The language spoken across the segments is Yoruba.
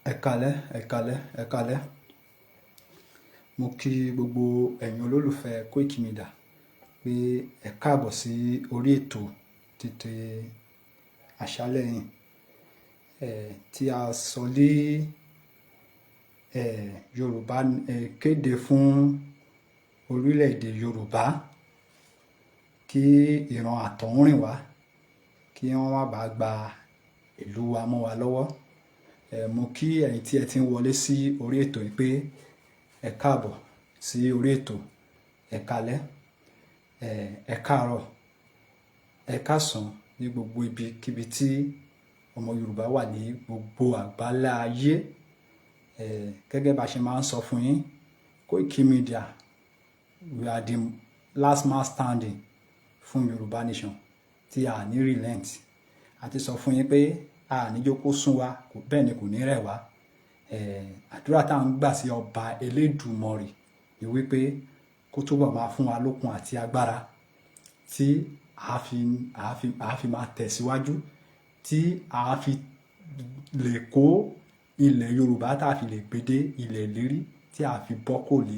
Ẹ káalẹ́. Mo kí gbogbo ẹ̀yin olólùfẹ́ Koiki Media pé ẹ káàbọ̀ sí orí ètò títí àṣálẹ́ yìí tí a sọ lé Yorùbá kéde fún orílẹ̀-èdè Yorùbá kí ìran àtọ̀húnrìnwá kí wọ́n má bàa gba ìlú wa mọ́ wa lọ́wọ́. Mo kí ẹ̀yin tí ẹ ti ń wọlé sí orí ètò yìí pé ẹ káàbọ̀ sí orí ètò. Ẹ káalẹ́, ẹ káàárọ̀, ẹ káàsán ní gbogbo ibikíbi tí ọmọ Yorùbá wà ní gbogbo àgbálá ayé. Gẹ́gẹ́ bá ṣe máa ń sọ fún yín, Koiki Media, we are the last man standing fún Yorùbá nation tí a ní relent. A ti sọ fún yín pé a ní jẹ́ kó sún wa, bẹ́ẹ̀ ni kò ní rẹ̀ wá. Àdúrà tá à ń gbà sí ọba Elédùmarè ni wípé kó túbọ̀ máa fún wa lókun àti agbára tí a fi máa tẹ̀síwájú, tí a fi lè kó ilẹ̀ Yorùbá, tá a fi lè gbé dé ilẹ̀ ìlérí, tí a fi bọ́ kò lé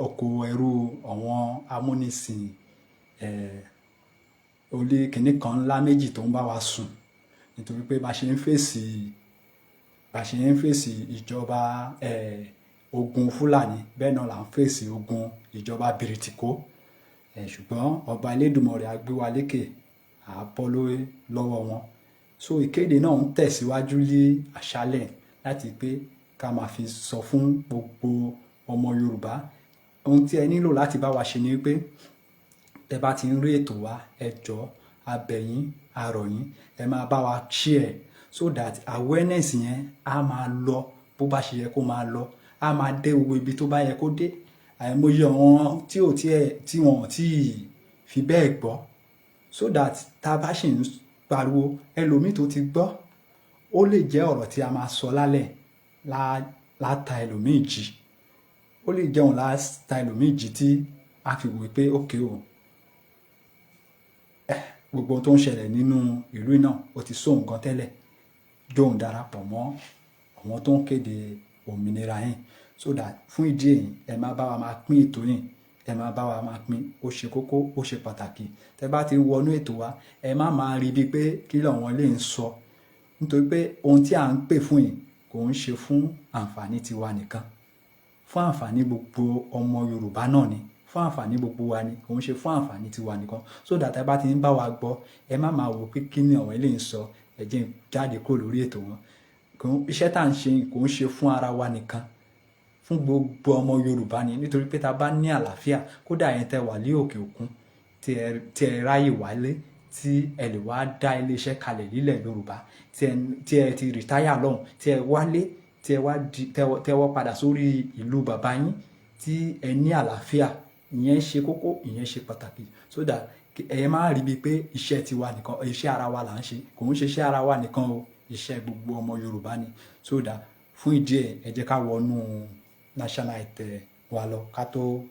oko ẹrú àwọn amúnisìn olé kìnní kan ńlá méjì tó ń bá wa sùn. Nítorí pé bá ṣe ń fèsì ìjọba ogun Fúlàní, bẹ́ẹ̀ náà là ń fèsì ogun ìjọba bìrìtìkó. Ṣùgbọ́n ọba Elédùmarè á gbé wa lékè, á bọ́ lọ́wọ́ wọn. So ìkéde náà ń tẹ̀síwájú ní àṣálẹ́ láti pé ká máa fi sọ fún gbogbo ọmọ Yorùbá. Ohun tí ẹ nílò láti bá wa ṣe ni wípé tẹ bá ti ń rí ètò wa, ẹ jọ̀ọ́, a bẹ̀ yín, a rọ̀ yín, ẹ máa bá wa share so that awareness yẹn á máa lọ bó bá ṣe yẹ kó máa lọ, á máa dé gbogbo ibi tó bá yẹ kó dé. Àìmọye àwọn tí wọn ò tí fi bẹ́ẹ̀ gbọ́, so that tá a bá ṣì ń pariwo, ẹlòmíì tó ti gbọ́, ó lè jẹ́ ọ̀rọ̀ tí a máa sọ lálẹ́ láta ẹlòmíì jí. Ó lè jẹ́ òun láta ẹlòmíì jí tí a fi wò pé okay o, gbogbo ohun tó ń ṣẹlẹ̀ nínú ìlú náà ó ti sóhun gan tẹ́lẹ̀, dóhun darapọ̀ mọ́ àwọn tó ń kéde òmìnira yìí. So that fún ìdí èyí, ẹ máa bá wa máa pín ètò yìí, ẹ máa bá wa máa pín, ó ṣe kókó, ó ṣe pàtàkì. Tẹ bá ti wọnú ètò wa, ẹ má máa rí bíi pé kí làwọn lè ń sọ. Nítorí pé ohun tí à ń pè fún yìí kò ń ṣe fún àǹfààní tiwa nìkan, fún àǹfààní gbogbo ọmọ Yorùbá náà ni, fún àǹfààní gbogbo wa ni, kò ń ṣe fún àǹfààní tiwa nìkan. So that ẹ bá ti ń bá wa gbọ́, ẹ má máa wò pé kí ni àwọn eléyìí ń sọ, ẹ jẹ́ n jáde kúrò lórí ètò wọn. Iṣẹ́ tá à ń ṣe kò ń ṣe fún ara wa nìkan, fún gbogbo ọmọ Yorùbá ni. Nítorí pé tá a bá ní àlàáfíà, kódà ẹ̀yin tẹ wà ní òkè òkun, tí ẹ ráyè wálé, tí ẹ lè wá dá iléeṣẹ́ kalẹ̀ nílẹ̀ Yorùbá, tí ẹ ti rìtáyà lọ́hùn, tí ẹ wálé, tí ẹ wá padà sórí ìlú bàbá yín, tí ẹ ní àlàáfíà, ìyẹn ṣe kókó, ìyẹn ṣe pàtàkì. So that ẹ má rí bíi pé iṣẹ́ tiwa nìkan, iṣẹ́ ara wa là ń ṣe, kò ń ṣe iṣẹ́ ara wa nìkan o, iṣẹ́ gbogbo ọmọ Yorùbá ni. So that fún ìdí ẹ jẹ́ ká wọnú national anthem wa lọ ká tó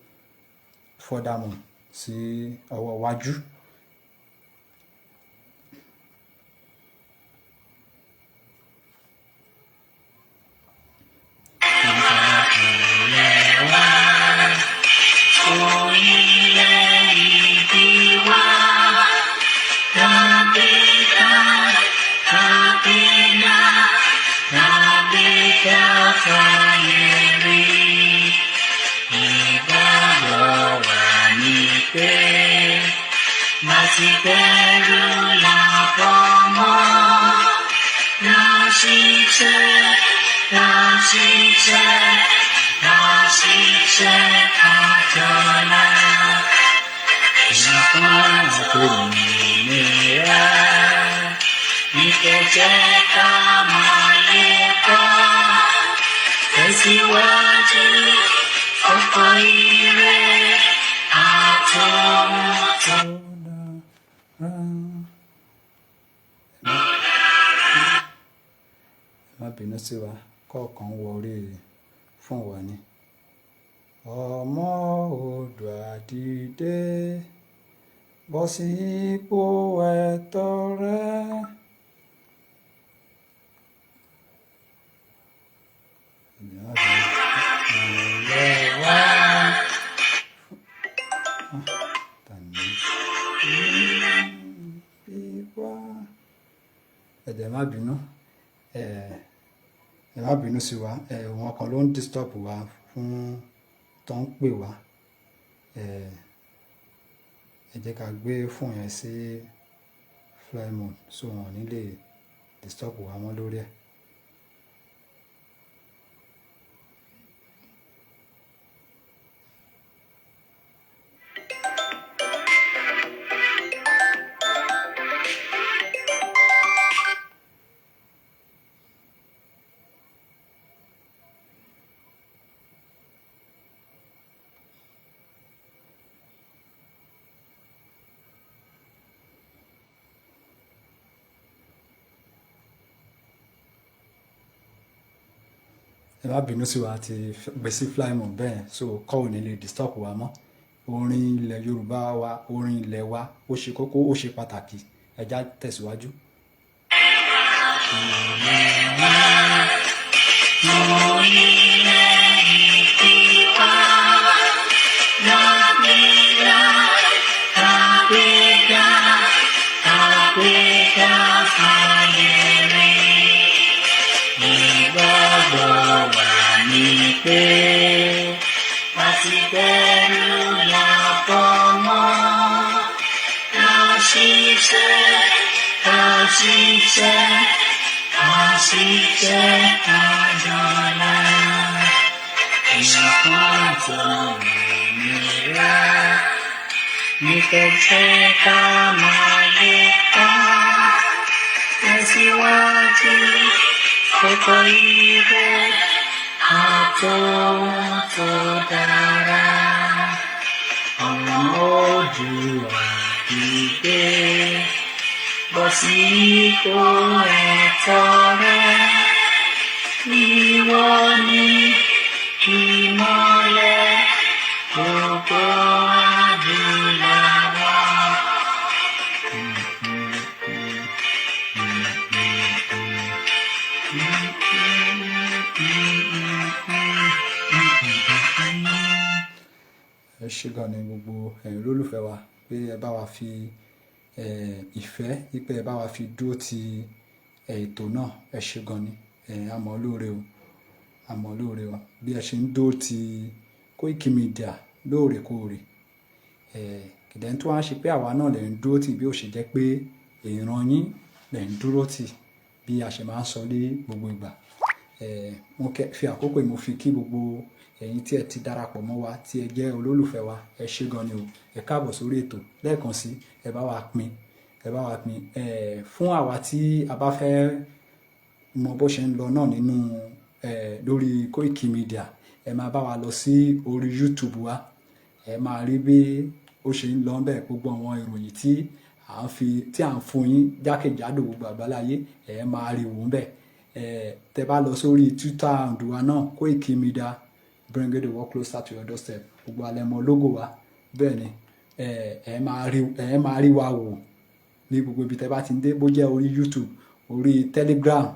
further sí ọwọ́ iwájú. Má bínú sí wa, kọ̀ọ̀kan wọ orí fún wa ni. Ọmọ Oòduà dìde, bọ́ sí ipò ẹ̀tọ́ rẹ. má bínú ẹ má bínú sí wa wọn kan ló ń disturb wa fún tó ń pè wá ẹ jẹ́ ká gbé fóònù yẹn sí fly mode so wọn ní lè disturb wa mọ́ lórí ẹ̀. ẹ má bínú sí wa àti gbé sí fly mode bẹ́ẹ̀ so kọ́ ò ní lè disturb wa mọ́. Orin ilẹ̀ Yorùbá wa, orin ilẹ̀ wa ó ṣe kókó, ó ṣe pàtàkì. Ẹ já tẹ̀síwájú. Ẹ ṣé gan ni gbogbo ẹ̀yin olólùfẹ́ wa pé ẹ bá wa fi ìfẹ́ wípé ẹ bá wa fi dúró ti ètò náà. Ẹ ṣé gan ni àmọ́ lóore o, àmọ́ lóore o bí ẹ ṣe ń dúró ti Koiki Media lóòrèkóòrè. Kìdẹ̀ tó wá ṣe pé àwa náà lè ń dúró tì bí ó ṣe jẹ́ pé ìran yín lè ń dúró tì bí a ṣe máa ń sọ ní gbogbo ìgbà. Mo fi àkókò yìí mo fi kí gbogbo ẹ̀yin tí ẹ ti darapọ̀ mọ́ wa tí ẹ jẹ́ olólùfẹ́ wa. Ẹ ṣé gan ni o. Ẹ káàbọ̀ sórí ètò lẹ́ẹ̀kan sí. Ẹ bá wa pín, ẹ bá wa pín. Fún àwa tí a bá fẹ́ mọ bó ṣe ń lọ náà nínú lórí Koiki Media, ẹ máa bá wa lọ sí orí YouTube wa. Ẹ máa rí bí ó ṣe ń lọ bẹ́ẹ̀ gbogbo àwọn ìròyìn tí à ń fún yín jákèjádò gbogbo àgbáláyé ẹ máa rí wò bẹ́ẹ̀. Tẹ bá lọ sórí Twitter handle wa náà Koiki Media bring the world closer to your doorstep. Gbogbo alẹ́ mọ logo wa bẹ́ẹ̀ ni ẹ máa rí wa wò ní gbogbo ibi tẹ bá ti dé bó jẹ́ orí YouTube, orí Telegram,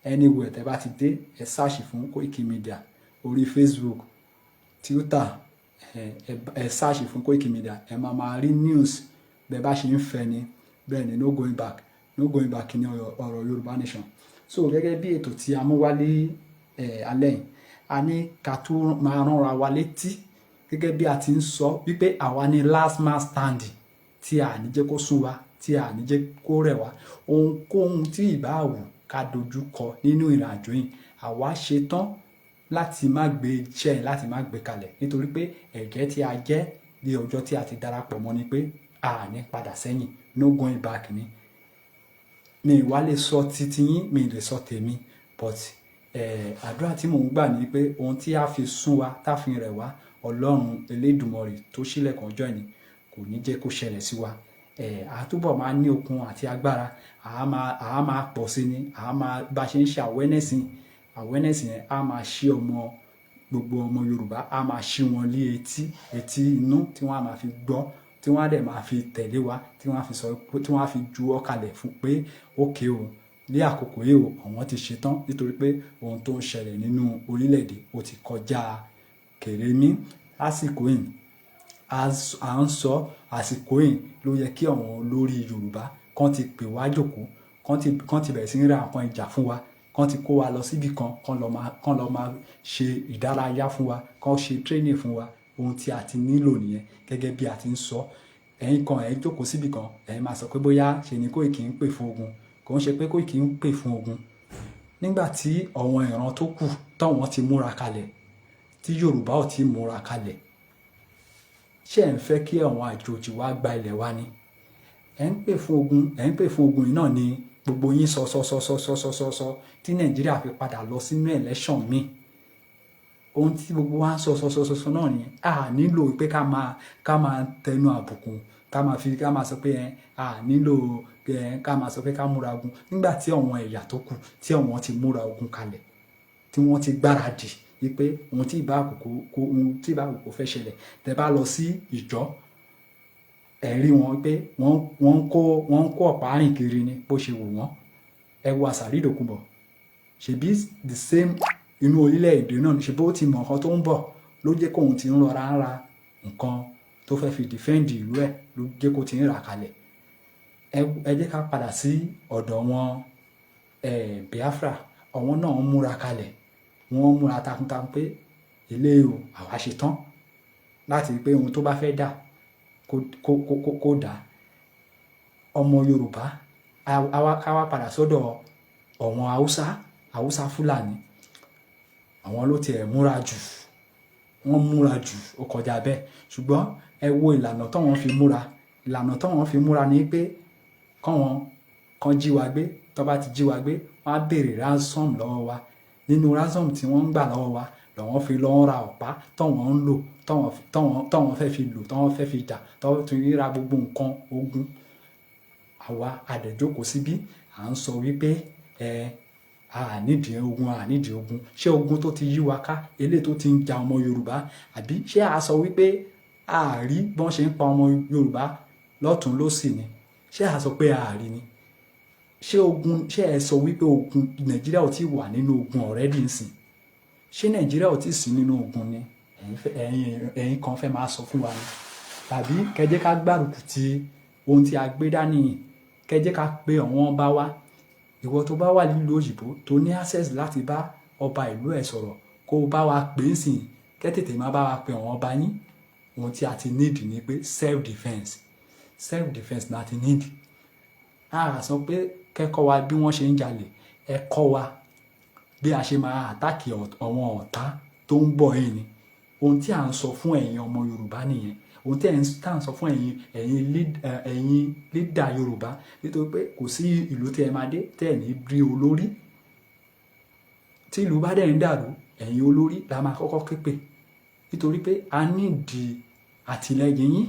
anywhere tẹ bá ti dé ẹ search fún Koiki Media. Orí Facebook, Twitter ẹ search fún Koiki Media. Ẹ máa rí news bẹ́ẹ̀ bá ṣe ń fẹ́ ni bẹ́ẹ̀ ni no going back, no going back ní ọ̀rọ̀ Yorùbá Nation. So gẹ́gẹ́ bí ètò tí a mú wálé alẹ́ yìí a ní ká tún máa ránra wa létí gẹ́gẹ́ bí a ti ń sọ wípé àwa ni last man standing tí a ní jẹ́ kó sún wa, tí a ní jẹ́ kó rẹ̀ wá. Ohunkóhun tí ìbá wù ká dojú kọ nínú ìrìnàjò yìí àwa ṣe tán láti má gbé iṣẹ́ láti má gbé kalẹ̀ nítorí pé ẹ̀jẹ̀ tí a jẹ́ ní ọjọ́ tí a ti darapọ̀ mọ́ ni pé a ní padà sẹ́yìn, no going back ni. Mi wá lè sọ titi yín, mi lè sọ tèmi, but àdúrà tí mò ń gbà ni pé ohun tí a fi sún wa tá fi rẹ̀ wá Ọlọ́run Elédùmarè tó ṣílẹ̀kùn ọjọ́ ìní kò ní jẹ́ kó ṣẹlẹ̀ sí wa. A túbọ̀ máa ní okun àti agbára, a máa pọ̀ sí ni, bá ṣe ń ṣe awareness yẹn a máa ṣí gbogbo ọmọ Yorùbá a máa ṣí wọn lé etí inú tí wọ́n á máa fi gbọ́, tí wọ́n á dẹ̀ máa fi tẹ̀lé wa, tí wọ́n á fi sọ pé, tí wọ́n á fi ju ọ̀kalẹ̀ fún pé ókè o ní àkókò yìí o àwọn ti ṣetán nítorí pé ohun tó ń ṣẹlẹ̀ nínú orílẹ̀-èdè ó ti kọjá kèrémí lásìkò yìí. À ń sọ àsìkò yìí ló yẹ kí àwọn olórí Yorùbá kan ti pè wá jókòó kán ti bẹ̀rẹ̀ sí ní ra nǹkan ìjà fún wa, kán ti kó wa lọ síbì kan, kán lọ máa ṣe ìdárayá fún wa, kán ṣe training fún wa. Ohun tí a ti nílò nìyẹn gẹ́gẹ́ bí a ti ń sọ. Ẹ̀yin kan ẹ̀ jókòó síbì kan, ẹ̀ máa sọ pé bóyá ṣe ni Koiki ń pè fún ogun. Kò ń ṣe pé Koiki ń pè fún ogun. Nígbà tí àwọn ìran tó kù táwọn ti múra kalẹ̀, tí Yorùbá ò ti múra kalẹ̀, ṣé ẹ̀ ń fẹ́ kí àwọn àjòjì wá gba ilẹ̀ wa ni? Ẹ̀ ń pè fún ogun yìí náà ni gbogbo yín sọ tí Nàìjíríà fi padà lọ sínú election míì. Ohun tí gbogbo wa ń sọ náà ni a nílò pé ká máa tẹnu àbùkù, ká máa sọ pé a nílò ká máa sọ pé ká múra ogun. Nígbà tí àwọn ẹ̀yà tó kù tí àwọn ti múra ogun kalẹ̀, tí wọ́n ti gbáradì wípé ohun tí ìbá àkókò fẹ́ ṣẹlẹ̀, tẹ́ bá lọ sí ìjọ, ẹ rí wọn pé wọ́n ń kó ọ̀pá rìn kiri ni bó ṣe wù wọ́n. Ẹ wo Àsàrí Ìdòkùnbọ̀, ṣebí the same inú orílẹ̀-èdè náà ṣe bó ti mọ̀ nǹkan tó ń bọ̀, ló jẹ́ kóun ti ń rọra ń ra nǹkan tó fẹ́ fi defend ìlú ẹ̀, ló jẹ́ kó ti ń rà kalẹ̀. Ẹ jẹ́ ká padà sí ọ̀dọ̀ wọn Biafra, àwọn náà ń múra kalẹ̀, wọ́n ń múra takuntakun pé ilé o àwa ṣe tán láti pé ohun tó bá fẹ́ dà kó dà. Ọmọ Yorùbá ká wá padà sọ́dọ̀ àwọn Haúsá Fúlàní, àwọn ló tiẹ̀ múra jù, wọ́n múra jù ó kọjá bẹ́ẹ̀. Ṣùgbọ́n ẹ wo ìlànà táwọn fi múra ni pé kan jí wa gbé, tó bá ti jí wa gbé wọ́n á béèrè ransom lọ́wọ́ wa. Nínú ransom tí wọ́n ń gbà lọ́wọ́ wa lọ́wọ́n fi lọ́ ra ọ̀pá táwọn ń lò, táwọn fẹ́ fi lò, táwọn fẹ́ fi jà, táwọn tún ríra gbogbo nǹkan ogun. Àwa àdẹ̀jókòó síbí à ń sọ wípé nídìí ogun. Ṣé ogun tó ti yí wa ká, eléyìí tó ti ń ja ọmọ Yorùbá, àbí ṣé a sọ wípé a rí bọ́n ṣe ń pa ọmọ Yorùbá lọ́tùn lósì ni? Ṣé a sọ pé a rí ni? Ṣé ẹ sọ wípé ogun Nàìjíríà ò tí wà nínú ogun already nsìn? Ṣé Nàìjíríà ò tí sí nínú ogun ni? Ẹ̀yin kan fẹ́ máa sọ fún wa ni? Tàbí kẹjẹ́ ká gbárùkù ti ohun tí a gbé dání, kẹjẹ́ ká pe àwọn ọba wa. Ìwọ tó bá wà nílùú òyìnbó tó ní access láti bá ọba ìlú ẹ̀ sọ̀rọ̀, kó bá wa pè é sìn, kẹ́tètè má bá wa pe àwọn ọba yín. Ohun tí a ti need ni pé self defence náà ti need. A sọ pé kẹ́kọ̀ọ́ wa bí wọ́n ṣe ń jalè, ẹ kọ́ wa bí a ṣe máa àtàkì àwọn ọ̀tá tó ń bọ̀ yìí ni. Ohun tí à ń sọ fún ẹ̀yin ọmọ Yorùbá nìyẹn. Ohun tí à ń sọ fún ẹ̀yin leader Yorùbá, nítorí pé kò sí ìlú tí ẹ máa dé tẹ́ ẹ̀ ní rí olórí. Tí ìlú bá dẹ̀ ń dàrú, ẹ̀yin olórí la máa kọ́kọ́ ké pè, nítorí pé a nídìí àtìlẹ́yìn yín.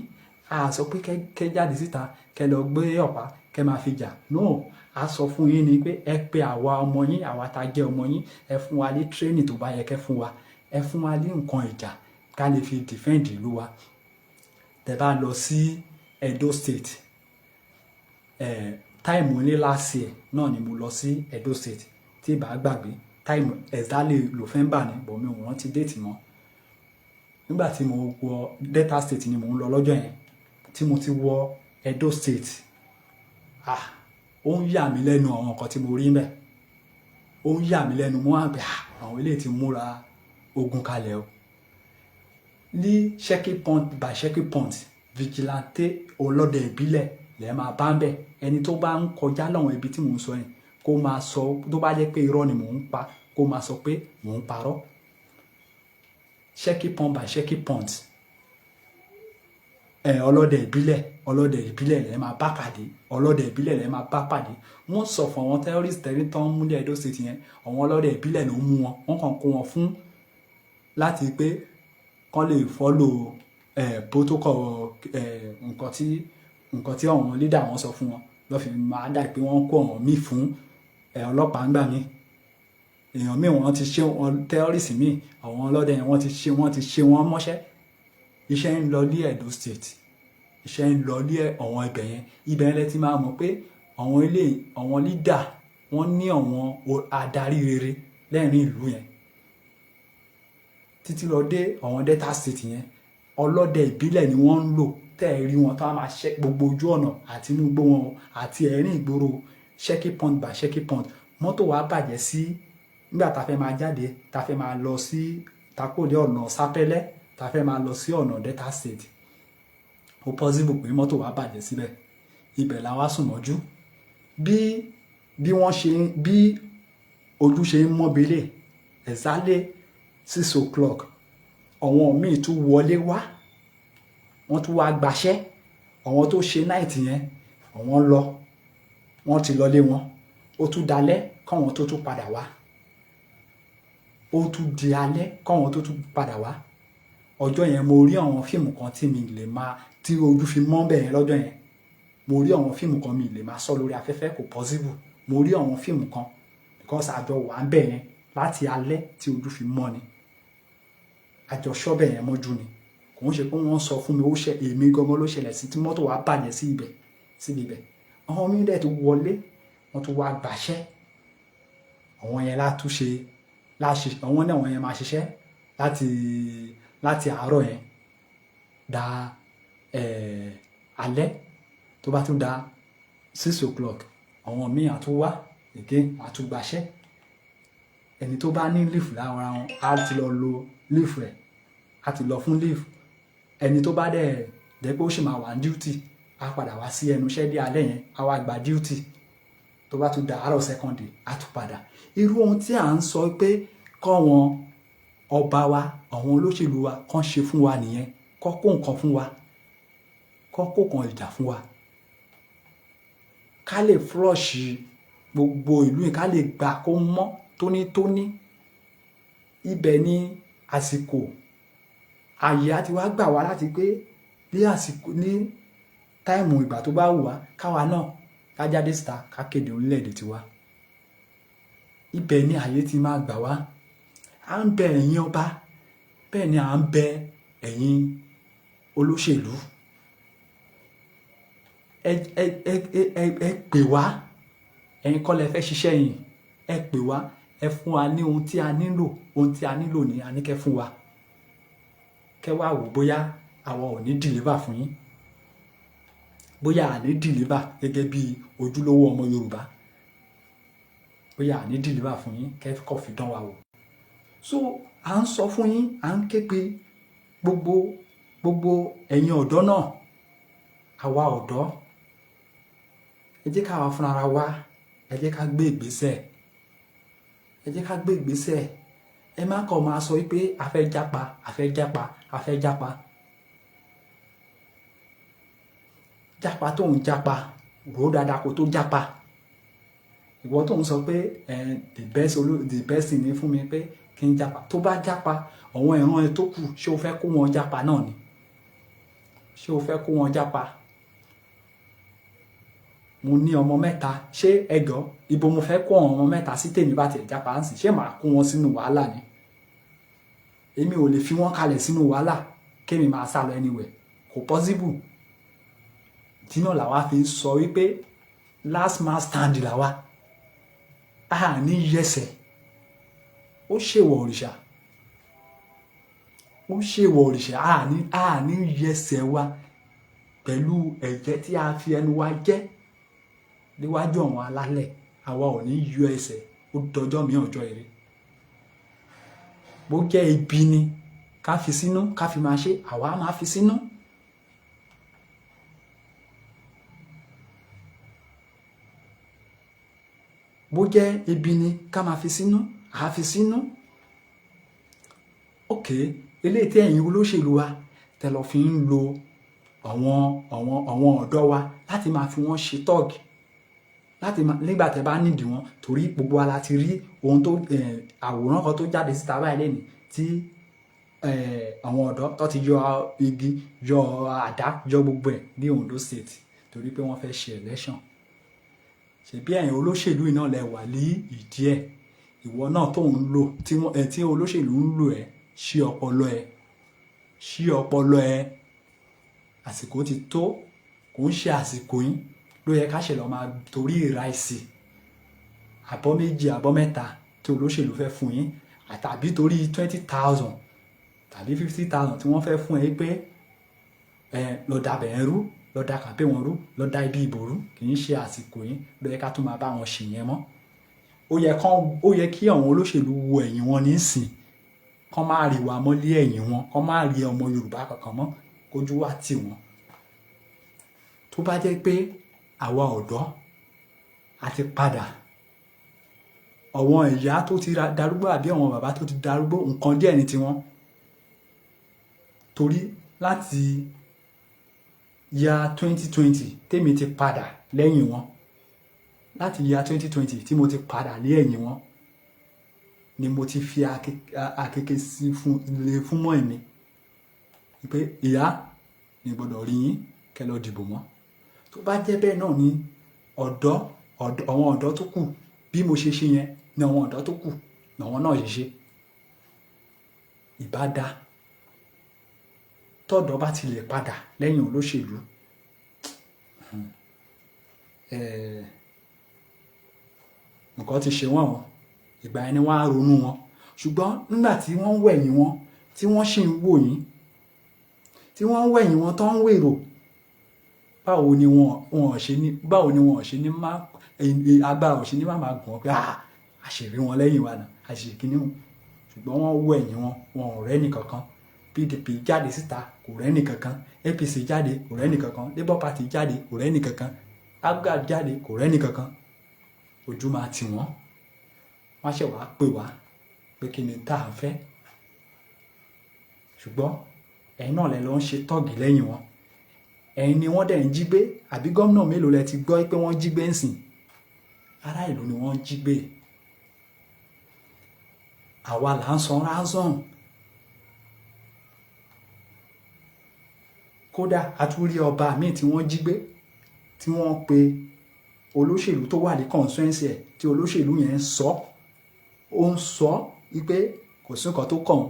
A sọ pé kẹ́ jáde síta, kẹ́ lọ gbé ọ̀pá, kẹ́ máa fi jà. No, a sọ fún yín ni pé ẹ pe àwa ọmọ yín, àwa tá jẹ́ ọmọ yín, ẹ fún wa ní training tó bá yẹ kẹ́ fún wa, ẹ fún wa ní nǹkan ìjà ká lè fi defend ìlú wa. Tẹ́ bá lọ sí Edo State, time ní last year náà ni mo lọ sí Edo State, tí ìbá gbàgbé time exactly November ni, bọ̀ mi ò rántí date mọ́. Nígbà tí mo wọ Delta State ni mo ń lọ lọ́jọ́ yẹn, tí mo ti wọ Edo State, ó ń yà mí lẹ́nu àwọn nǹkan tí mo rí ńbẹ̀. Ó ń yà mí lẹ́nu, mo wá pé àwọn eléyìí ti múra ogun kalẹ̀ o. Ní Sheki Point by Sheki Point, vigilante ọlọ́dẹ ìbílẹ̀ lẹ́ máa bá ń bẹ̀. Ẹni tó bá ń kọjá láwọn ibi tí mò ń sọ yẹn, kó máa sọ, tó bá jẹ́ pé irọ́ ni mò ń pa, kó máa sọ pé mò ń parọ́. Sheki Point by Sheki Point, ọlọ́dẹ ìbílẹ̀ lẹ́ máa bá pàdé, ọlọ́dẹ ìbílẹ̀ lẹ́ máa bá pàdé. Wọ́n sọ fún àwọn terrorist tẹ́rí tán mú ní Edo State yẹn, àwọn ọlọ́dẹ ìbílẹ̀ ló mú wọn, wọ́n kàn kó wọn fún láti pé kán lè follow protocol, nǹkan tí àwọn leader wọn sọ fún wọn, lọ́ fi máa dà pé wọ́n kó àwọn míì fún ọlọ́pàá ńgbà míì. Èèyàn míì wọ́n ti ṣe wọn, terrorist míì, àwọn ọlọ́dẹ yẹn wọ́n ti ṣe wọn mọ́ṣẹ́. Iṣẹ́ ń lọ ní Edo State, iṣẹ́ ń lọ ní àwọn ibẹ̀ yẹn. Ibẹ̀ yẹn lẹ ti máa mọ̀ pé àwọn leader wọ́n ní àwọn adarí rere lẹ́rìn ìlú yẹn. Títí lọ dé àwọn Delta State yẹn, ọlọ́dẹ ìbílẹ̀ ni wọ́n ń lò, tẹ́ ẹ rí wọn tó máa ṣẹ́ gbogbo ojú ọ̀nà àti inú igbó wọn àti ẹ̀rín ìgboro. ṣẹ́kí point by ṣẹ́kí point mọ́tò wa bàjẹ́ sí nígbà tá a fẹ́ máa jáde tá a fẹ́ máa lọ sí takòdé ọ̀nà sápẹ́lẹ́ tá a fẹ́ máa lọ sí ọ̀nà Delta State ó possible pé mọ́tò wa bàjẹ́ síbẹ̀ ibẹ̀ la wá sùn mọ́jú bí wọ́n ṣe bí ojú ṣe ń mọ́bílẹ̀ exactly 6 o'clock àwọn míì tún wọlé wá wọ́n tún wá gbaṣẹ́ àwọn tó ṣe night yẹn àwọn lọ wọ́n ti lọlé wọn ó tún dalẹ́ káwọn tó tún padà wá ó tún di alẹ́ káwọn tó tún padà wá ọjọ́ yẹn mo rí àwọn fíìmù kan tí mi lè máa tí ojú fi mọ́ bẹ́ẹ̀ yẹn lọ́jọ́ yẹn mo rí àwọn fíìmù kan mi lè máa sọ lórí afẹ́fẹ́ kò possible mo rí àwọn fíìmù kan because àjọ wà ń bẹ̀ yẹn láti alẹ́ tí ojú fi mọ́ ni àjọ ṣọ́bẹ̀ yẹn mọ́jú ni kò ń ṣe pé wọ́n sọ fún mi ó ṣe èmi gangan ló ṣẹlẹ̀ sí tí mọ́tò wa bàjẹ́ sí ibẹ̀ síbi ibẹ̀ àwọn míì dẹ̀ tó wọlé wọ́n tún wá gbàṣẹ́ àwọn yẹn látúnṣe àwọn náà wọ́n yẹn máa ṣiṣẹ́ láti àárọ̀ yẹn da alẹ́ tó bá tún da 6 o'clock àwọn míì àtúwá again àtúgbàṣẹ́ ẹni tó bá ní leave lára wọn á ti lọ lo leave rẹ̀ á ti lọ fún leave ẹni tó bá dẹ̀ pé ó sì máa wà ní duty á padà wá sí ẹnu iṣẹ́ dé alẹ́ yẹn á wá gba duty tó bá tún da àárọ̀ second day á tún padà irú ohun tí à ń sọ pé kọ́ wọn ọba wa àwọn olóṣèlú wa kàn ṣe fún wa nìyẹn kọ́ kó nǹkan fún wa kọ́ kó kan ìjà fún wa ká lè flush gbogbo ìlú yìí ká lè gbà kó mọ́ tónítóní ibẹ̀ ni àsìkò àyè àti wá gbà wá láti pé ní àsìkò ní táìmù ìgbà tó bá wù wá káwa náà ká jáde síta ká kéde orílẹ̀-èdè tiwa ibẹ̀ ni àyè ti máa gbà wá à ń bẹ ẹ̀yin ọba bẹ́ẹ̀ ni à ń bẹ ẹ̀yin olóṣèlú ẹ pè wá ẹ̀yin kọ́ lẹ fẹ́ ṣiṣẹ́ yìí ẹ pè wá ẹ fún wa ní ohun tí a nílò ní àníkẹ́ fún wa kẹ́ wá wò bóyá àwa ò ní dìlíbà fún yín bóyá à ní dìlíbà gẹ́gẹ́ bí ojúlówó ọmọ Yorùbá bóyá à ní dìlíbà fún yín kẹ́ kọ́ fi dán wa wò so à ń sọ fún yín à ń ké pe gbogbo ẹ̀yin ọ̀dọ́ náà àwa ọ̀dọ́ ẹ jẹ́ ká wá fúnra wa ẹ jẹ́ ká gbé ìgbésẹ̀ ẹ má kàn máa sọ wípé a fẹ́ jápa jápa tó ń jápa rò dáadáa kó tó jápa ìwọ tó ń sọ pé the best thing ni fún mi pé kí n jápa tó bá jápa àwọn ìran ẹ tó kù ṣé o fẹ́ kó wọn jápa náà ni ṣé o fẹ́ kó wọn jápa mo ní ọmọ mẹ́ta ṣé ẹgọ́ ibo mo fẹ́ kó ọmọ mẹ́ta sí tèmi bá tiẹ̀ jápa ń sìn ṣé màá kó wọn sínú wàhálà ni èmi ò lè fi wọ́n kalẹ̀ sínú wàhálà kémi máa sá lọ anywhere kò possible dínà làwa fi sọ wípé last man stand làwa a ní yẹsẹ̀ ó ṣèwọ̀ òrìṣà a ní yẹsẹ̀ wa pẹ̀lú ẹ̀jẹ̀ tí a fi ẹnu wa jẹ́ níwájú àwọn alálẹ̀ àwa ò ní yọ ẹsẹ̀ ó dọjọ́ mi ọjọ́ ire bó jẹ́ ibi ni ká fi sínú ká fi máa ṣe àwa máa fi sínú bó jẹ́ ibi ni ká máa fi sínú àá fi sínú ok eléyìí tí ẹ̀yin olóṣèlú wa tẹ lọ fi ń lo àwọn ọ̀dọ́ wa láti máa fi wọ́n ṣe tọ́ọ̀gì láti máa nígbà tẹ bá nídìí wọn torí gbogbo wa la ti rí ohun tó àwòrán kan tó jáde síta báyìí lẹ́nu tí àwọn ọ̀dọ́ tó ti yọ igi yọ àdá yọ gbogbo ẹ̀ ní Ondo State torí pé wọ́n fẹ́ ṣe election ṣebí ẹ̀yin olóṣèlú iná lẹ wà ní ìdí ẹ̀ ìwọ náà tó ń lò tí olóṣèlú ń lò ẹ̀ ṣí ọpọlọ ẹ àsìkò ti tó kò ń ṣe àsìkò yín ló yẹ ká ṣe lọ máa torí ìráìsì àbọ̀ méjì àbọ̀ mẹ́ta tí olóṣèlú fẹ́ fún yín àtàbí torí 20,000 tàbí 50,000 tí wọ́n fẹ́ fún ẹ pé lọ dàbẹ̀ ẹrú lọ da kàmpé wọn rú, lọ da ibi ìbò rú, kì í ṣe àsìkò yìí ló yẹ ká tún máa bá wọn ṣe yẹn mọ́. Ó yẹ kí àwọn olóṣèlú wo ẹ̀yìn wọn nísìn, kán má rí wa mọ́lé ẹ̀yìn wọn, kán má rí ọmọ Yorùbá kankan mọ́, kójú wá tì wọ́n. Tó bá jẹ́ pé àwa ọ̀dọ́ àti padà, àwọn ìyá tó ti darúgbó àbí àwọn bàbá tó ti darúgbó, nǹkan díẹ̀ ní tiwọn. Torí láti ya 2020 tèmi ti padà lẹ́yìn wọn, láti ya 2020 tí mo ti padà lé ẹ̀yìn wọn, ni mo ti fi àkekè sí fún mọ́ ẹ̀mí pé ìyá ní gbọ́dọ̀ rí yín kẹ́ lọ dìbò mọ́. Tó bá jẹ́ bẹ́ẹ̀ náà ni àwọn ọ̀dọ́ tó kù, bí mo ṣe ṣe yẹn ni àwọn ọ̀dọ́ tó kù làwọn náà ṣe. Ìbá dá tọ́dọ̀ bá ti lè padà lẹ́yìn olóṣèlú. Nǹkan ti ṣe wọ́n o, ìgbà ẹni wọ́n á ronú wọn. Ṣùgbọ́n nígbà tí wọ́n ń wẹ̀yìn wọn, tí wọ́n sì ń wò yín, tí wọ́n ń wẹ̀yìn wọn tó ń wèrò, báwo ni wọn ò ṣe ní má agbára ò ṣe ní má máa gùn ọ́ pé àṣírí wọn lẹ́yìn wa náà, àṣírí kìíní wọn. Ṣùgbọ́n wọ́n wẹ̀yìn wọn ò rẹ́ni kankan. PDP jáde síta kò rẹ́ni kankan, APC jáde kò rẹ́ni kankan, Labour Party jáde kò rẹ́ni kankan, APGA jáde kò rẹ́ni kankan. Ojú máa tì wọ́n, wọ́n ṣẹ̀ wá pè wá pé kí ni tá à ń fẹ́. Ṣùgbọ́n ẹ̀yin náà lẹ lọ ń ṣe tọ́ọ̀gì lẹ́yìn wọn. Ẹ̀yin ni wọ́n dẹ̀ ń jí gbé, àbí gómìnà mélòó lẹ ti gbọ́ pé wọ́n jí gbé ń sìn? Ará ìlú ni wọ́n jí gbé. Àwa là ń san ransom. Kódà a tún rí ọba míì tí wọ́n jí gbé, tí wọ́n pe olóṣèlú tó wà ní constituency ẹ̀, tí olóṣèlú yẹn ó ń sọ wípé kò sí nǹkan tó kàn.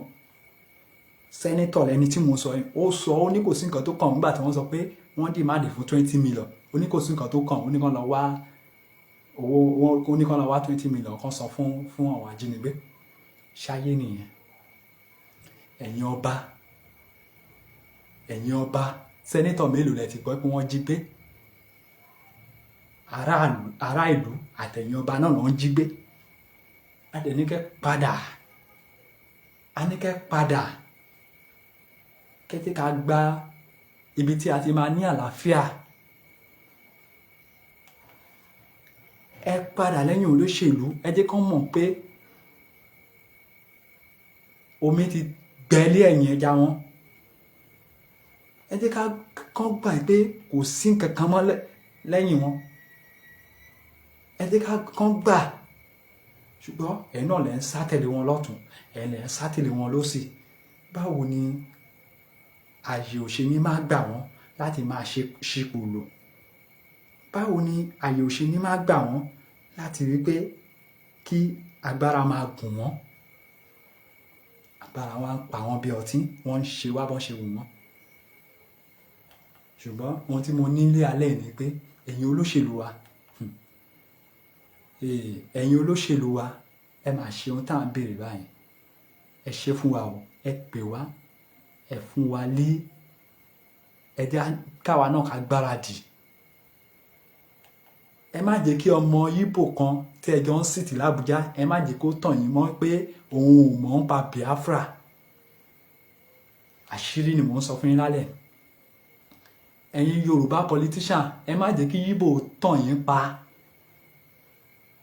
Sẹ́nétọ̀ lẹni tí mo sọ yìí, ó ní kò sí nǹkan tó kàn nígbà tí wọ́n sọ pé wọ́n dìmáàdì fún 20 million. Ó ní kò sí nǹkan tó kàn, ó ní kàn lọ wá owó, ó ní kàn lọ wá 20 million kan san fún àwọn ajínigbé. Ṣáyé nìyẹn. Ẹ̀yin ọba, sẹ́nétọ̀ mélòó lẹ ti gbọ́ pé wọ́n jí gbé? Ará ìlú àtẹ̀yin ọba náà ló ń jí gbé. Adẹ̀níkẹ́ padà. Kẹ́tí ká gba ibi tí a ti máa ní àlàáfíà. Ẹ padà lẹ́yìn olóṣèlú, ẹ jẹ́ kán mọ̀ pé omi ti gbẹ́lé ẹ̀yìn ẹja wọn. Ẹ jẹ́ kán gbà pé kò sí nǹkan kan mọ́ lẹ́yìn wọn. Ẹ jẹ́ kán gbà. Ṣùgbọ́n ẹ̀yin náà lẹ ń sátẹ̀lé wọn lọ́tùn, ẹ̀yin lẹ ń sátẹ̀lé wọn lósì. Báwo ni àyè òṣèlú máa gbà wọ́n láti máa ṣipò lò? Báwo ni àyè òṣèlú máa gbà wọ́n láti rí pé kí agbára máa gùn wọ́n? Agbára wa ń pa wọ́n bí ọtí, wọ́n ń ṣe wá bọ́n ṣe wù wọ́n. Ṣùgbọ́n ohun tí mo ní nílé alẹ́ ni pé ẹ̀yin olóṣèlú wa, ẹ máa ṣe ohun tá à ń béèrè báyìí. Ẹ ṣe fún wa o, ẹ pè wá, ẹ fún wa ẹ jẹ́ káwa náà ká gbáradì. Ẹ má jẹ́ kí ọmọ Yíbò kan tí ẹ jọ ń sìtì l'Ábùjá, ẹ má jẹ́ kó tàn yín mọ́ pé òun ò mọ̀ ń pa Biafra. Àṣírí ni mò ń sọ fún yín lálẹ́. Ẹ̀yin Yorùbá politician, ẹ má jẹ́ kí Yíbò tàn yín pa.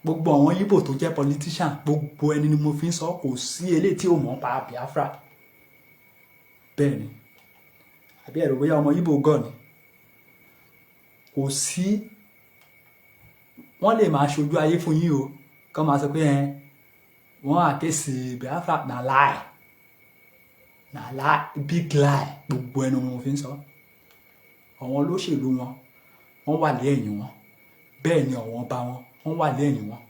Gbogbo àwọn Yíbò tó jẹ́ politician, gbogbo ẹni ni mo fi ń sọ, kò sí eléyìí tí ò mọ̀ ń pa Biafra. Bẹ́ẹ̀ ni, àbí ẹ̀rọ bóyá ọmọ Yíbò gọ̀ ni? Kò sí. Wọ́n lè máa ṣojú ayé fún yín o, kán máa sọ pé wọ́n àkéṣì Biafra, na lie, big lie. Gbogbo ẹnu mo fi ń sọ. Àwọn olóṣèlú wọ́n wà lẹ́yìn wọn. Bẹ́ẹ̀ ni àwọn ọba wọ́n wà lẹ́yìn wọn.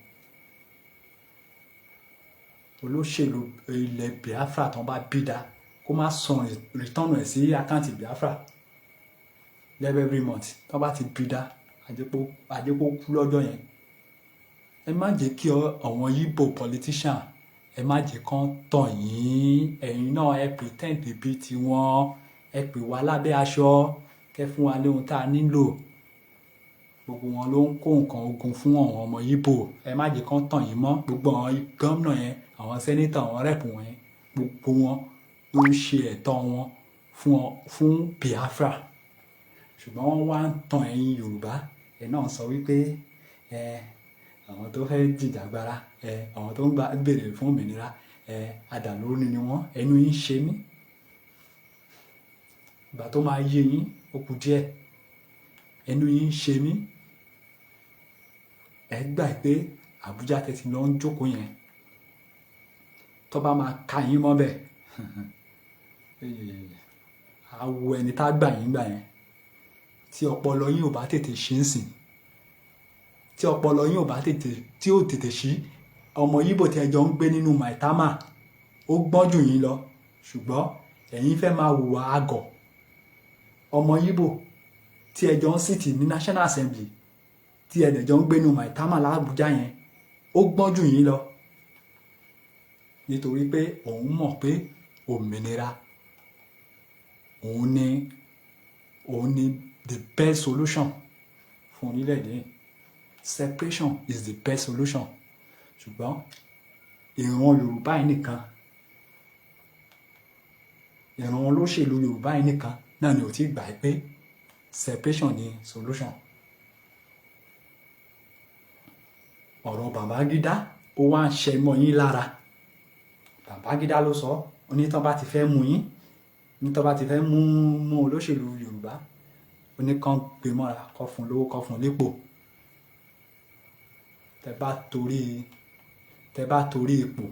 Olóṣèlú ilẹ̀ Biafra tán bá bí dá, kó má san return ẹ̀ sí àkáǹtì Biafra every month. Tán bá ti bí dá, àjẹpó kú lọ́jọ́ yẹn. Ẹ má jẹ́ kí àwọn Yíbò politician, ẹ má jẹ́ kán tàn yín. Ẹ̀yin náà ẹ pretend bí tiwọn, ẹ pè wá lábẹ́ aṣọ kẹ́ fún wa ní ohun tá a nílò. Gbogbo wọn ló ń kó nǹkan ogun fún àwọn ọmọ Ìgbò. Ẹ má jẹ́ kán tàn yín mọ́. Gbogbo àwọn gómìnà yẹn, àwọn sẹ́nétọ̀, àwọn rẹ́pù wọn yẹn, gbogbo wọn ló ń ṣe ẹ̀tọ́ wọn fún Biafra. Ṣùgbọ́n wọ́n wá ń tan ẹ̀yin Yorùbá. Ẹ náà sọ wípé àwọn tó fẹ́ jìjàgbara, àwọn tó ń béèrè fún òmìnira, adàlórí ni wọ́n. Ẹnu yín ṣe mí. Ìgbà tó máa yé yín ó kù díẹ̀. Ẹnu yín ṣe mí. Ẹ gbà pé Àbújá tẹ́ ti lọ ń jókòó yẹn, tó bá máa ka yín mọ́bẹ̀, á wo ẹni tá gbà yín gbà yẹn. Tí ọpọlọ yín ò bá tètè ṣí ń sìn, tí ọpọlọ yín ò bá tètè ṣí, ọmọ Ìgbò tí ẹ jọ ń gbé nínú Maitama ó gbọ́n jù yín lọ, ṣùgbọ́n ẹ̀yin fẹ́ máa hùwà àgọ̀. Ọmọ Ìgbò tí ẹ jọ ń sìtì ní National Assembly, tí ẹ dẹ̀ jọ ń gbé nínú Maitama l'Àbújá yẹn, ó gbọ́n jù yín lọ. Nítorí pé òun mọ̀ pé òmìnira òun ni the best solution fún orílẹ̀-èdè yìí. Separation is the best solution. Ṣùgbọ́n ìran Yorùbá yìí nìkan, ìran olóṣèlú Yorùbá yìí nìkan náà ni ò tí gbà pé separation ni solution. Ọ̀rọ̀ Babangida ó wá ń ṣe mọ́ yín lára. Babangida ló sọ, ó ní tán bá ti fẹ́ mú yín, ní tán bá ti fẹ́ mú olóṣèlú Yorùbá, ó ní kán gbé mọ́ra, kó fún lówó, kó fún lípò. Tẹ́ bá torí ipò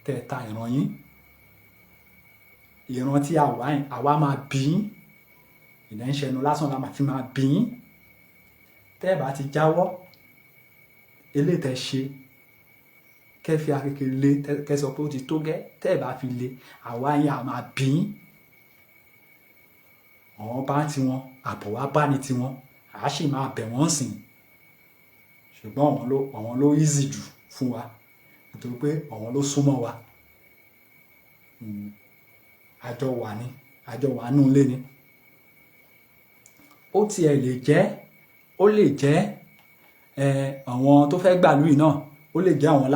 tẹ́ ta ìran yín, ìran tí àwa máa bí yín, ìdẹ́nṣẹ́nu lásán la máa fi máa bí yín. Tẹ́ bá ti jáwọ́, eléyìí tẹ́ ṣe, kẹ́ fi akeke lé, kẹ́ sọ pé ó ti tó gẹ́. Tẹ́ bá fi lé, àwa yín a máa bí yín. Àwọn bá ti wọn, àbọ̀ wá bá ní tiwọn, a sì máa bẹ̀ wọ́n sìn. Ṣùgbọ́n àwọn ló easy jù fún wa, nítorí pé àwọn ló súnmọ́ wa. Àjọ wà nù ilé ni. Ó tiẹ̀ lè jẹ́ àwọn tó fẹ́ gbàlú yìí náà, ó lè jẹ́ àwọn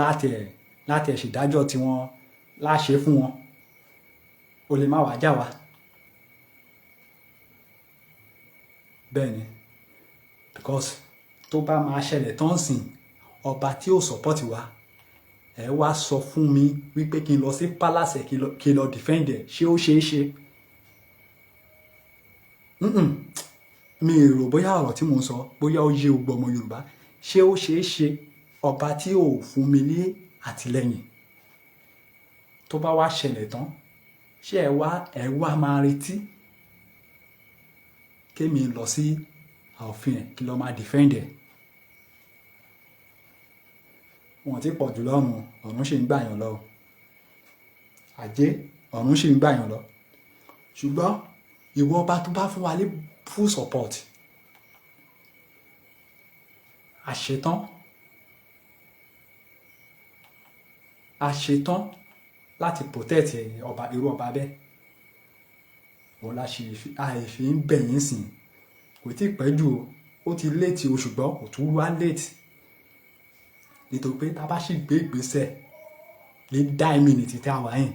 láti ṣèdájọ́ tí wọ́n láṣẹ fún wọn. Ó lè má wá jà wá. Bẹ́ẹ̀ ni, because tó bá máa ṣẹlẹ̀ tán sìn, ọba tí ò support wa, ẹ wá sọ fún mi wípé kí n lọ sí palace kí n lọ defend ẹ̀. Ṣé ó ṣeé ṣe? Mi rò bóyá ọ̀rọ̀ tí mo ń sọ bóyá ó yé gbogbo ọmọ Yorùbá. Ṣé ó ṣeé ṣe ọba tí ò fún mi ní àtìlẹ́yìn tó bá wá ṣẹlẹ̀ tán, ṣé ẹ wá máa retí kémi lọ sí ààfin ẹ̀ kí lọ máa defend ẹ̀? Wọ́n ti pọ̀ jù lọ́run, ọ̀run ṣì ń gbàyàn lọ. Àjẹ́, ọ̀run ṣì ń gbàyàn lọ. Ṣùgbọ́n ìwọ ọba tó bá fún wa ní full support, àṣetán láti protect irú ọba bẹ́ẹ̀. Òun la ṣe àìfi ń bẹ̀yìn sìn. Kò tí ì pẹ́ jù ó ti late o, ṣùgbọ́n kò tún wá late. Nítorí pé tá bá sì gbé ìgbésẹ̀ ní 9 minutes tí a wà yìí,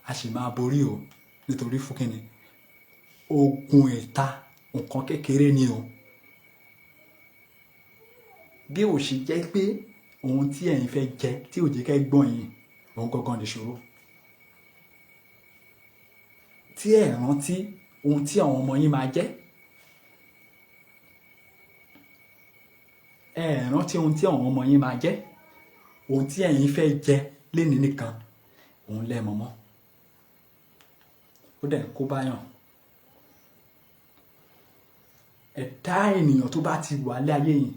a sì máa borí o. Nítorí fún kíni? Ogun ìta nǹkan kékeré ni o. Bí ò ṣe jẹ́ pé ohun tí ẹ̀yin fẹ́ jẹ tí ò jẹ́ kẹ́ gbọ́n yìí, òun gangan lè ṣòro. Tí ẹ rántí ohun tí àwọn ọmọ yín máa jẹ, ẹ rántí ohun tí àwọn ọmọ yín máa jẹ, ohun tí ẹ̀yin fẹ́ jẹ lénìí nìkan, òun lẹ mọ̀ mọ́. Ó dẹ̀ kó báyàn. Ẹ̀dá ènìyàn tó bá ti wà lé ayé yìí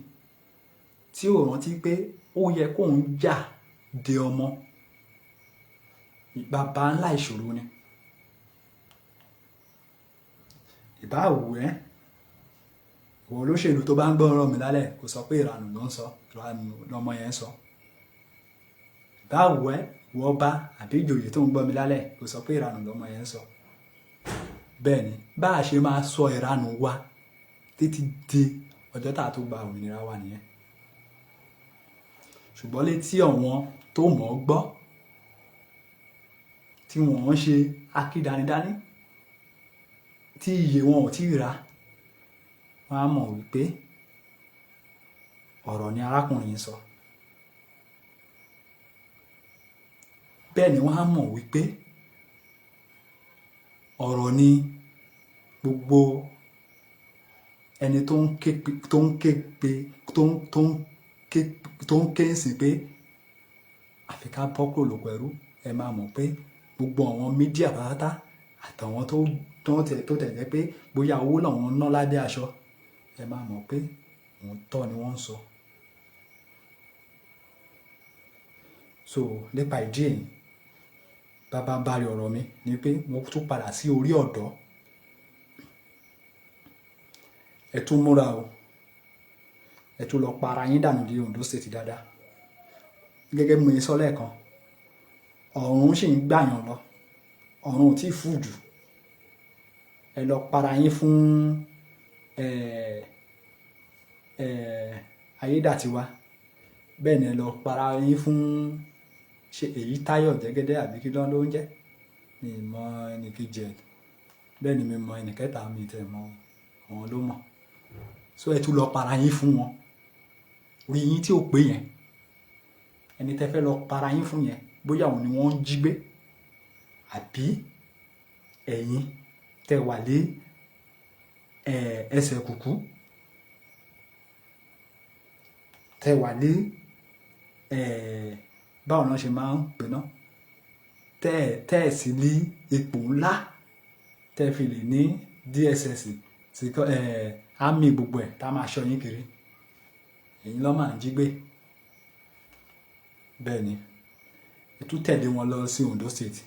tí ò rántí pé ó yẹ kóun jà de ọmọ, bàbá ńlá ìṣòro ni. Ìbá wù ẹ́, ìwọ olóṣèlú tó bá ń gbọ́ ọ̀rọ̀ mi lálẹ́, kò sọ pé ìranù ló ń sọ, ìranù lọmọ yẹn ń sọ. Ìbá wù ẹ́, ìwọ ọba àbí ìjòyè tó ń gbọ́ mi lálẹ́, kò sọ pé ìranù lọmọ yẹn ń sọ. bẹ́ẹ̀ ni bá a ṣe máa sọ ìranù wa títí di ọjọ́ tá a tó gba òmìnira wa nìyẹn. Ṣùgbọ́n létí àwọn tó mọ̀ ọ́ gbọ́ tí wọ́n ń ṣe akídanidání tí iye wọn ò tí ì ra, wọ́n á mọ̀ wípé ọ̀rọ̀ ni arákùnrin yìí sọ. Bẹ́ẹ̀ ni wọ́n á mọ̀ wípé ọ̀rọ̀ ni gbogbo ẹni tó ń ké sí pé àfi ká bọ́ kúrò lóko ẹrú. Ẹ máa mọ̀ pé gbogbo àwọn mídíà pátá àtàwọn tó tẹ̀lé pé bóyá owó làwọn ná lábẹ́ aṣọ, ẹ máa mọ̀ pé òótọ́ ni wọ́n ń sọ. So nípa ìdí èyí, bàbá ń bari ọ̀rọ̀ mi ni pé mo tún padà sí orí ọ̀dọ́. Ẹ tún múra o, ẹ tún lọ para yín dànù di Ondo State dáadáa. Gẹ́gẹ́ bí mo sọ lẹ́ẹ̀kan, ọ̀run sì ń gbàyàn lọ, ọ̀run ò tí ì fù jù. Ẹ lọ para yín fún Ayédàtiwa, bẹ́ẹ̀ ni ẹ lọ para yín fún ṣe Èyítáyọ̀ Jẹ́gẹ́dẹ́ àbí kí ló ń jẹ́, mi mọ ẹnìkejì ẹ̀, bẹ́ẹ̀ ni mi mọ ẹnìkẹta, mi tẹ̀ mọ àwọn ló mọ̀. So ẹ tún lọ para yín fún wọn, orí yín tí ò pé yẹn, ẹni tẹ́ fẹ́ lọ para yín fún yẹn bóyá òun ni wọ́n ń jí gbé àbí ẹ̀yin tẹ́ wà lé ẹsẹ̀ kùkú, tẹ́ wà lé báwo náà ṣe máa ń pè náà, tẹ́ ẹ̀ sí ní ipò ńlá tẹ́ fi lè ní DSS àmì gbogbo ẹ̀ tá a máa ṣọ́ yín kiri, èyí ló máa ń jí gbé. Bẹ́ẹ̀ ni ẹ tún tẹ̀lé wọn lọ sí Ondo State.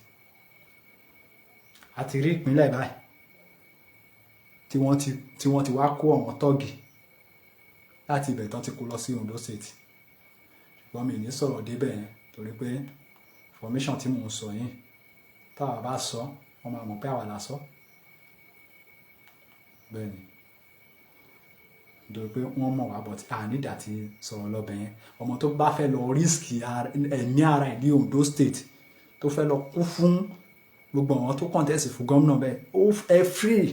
A ti rí ìpínlẹ̀ báyìí tí wọ́n ti wá kó àwọn tọ́ọ̀gì láti ibẹ̀ tán ti kó lọ sí Ondo State. Ṣùgbọ́n mi ní sọ̀rọ̀ débẹ̀ yẹn torí pé information tí mò ń sọ yìí táwa bá sọ wọ́n máa mọ̀ pé àwa la sọ. Bẹ́ẹ̀ ni nítorí pé wọ́n mọ̀ wá but ànídà ti sọ̀rọ̀ lọ́bẹ̀ yẹn. Ọmọ tó bá fẹ́ lọ rísìkì ẹ̀mí ara ẹ̀ ní Ondo State tó fẹ́ lọ kú fún gbogbo àwọn tó kọ̀ǹtẹ́sì fún gómìnà bẹ́ẹ̀, ó ẹ free.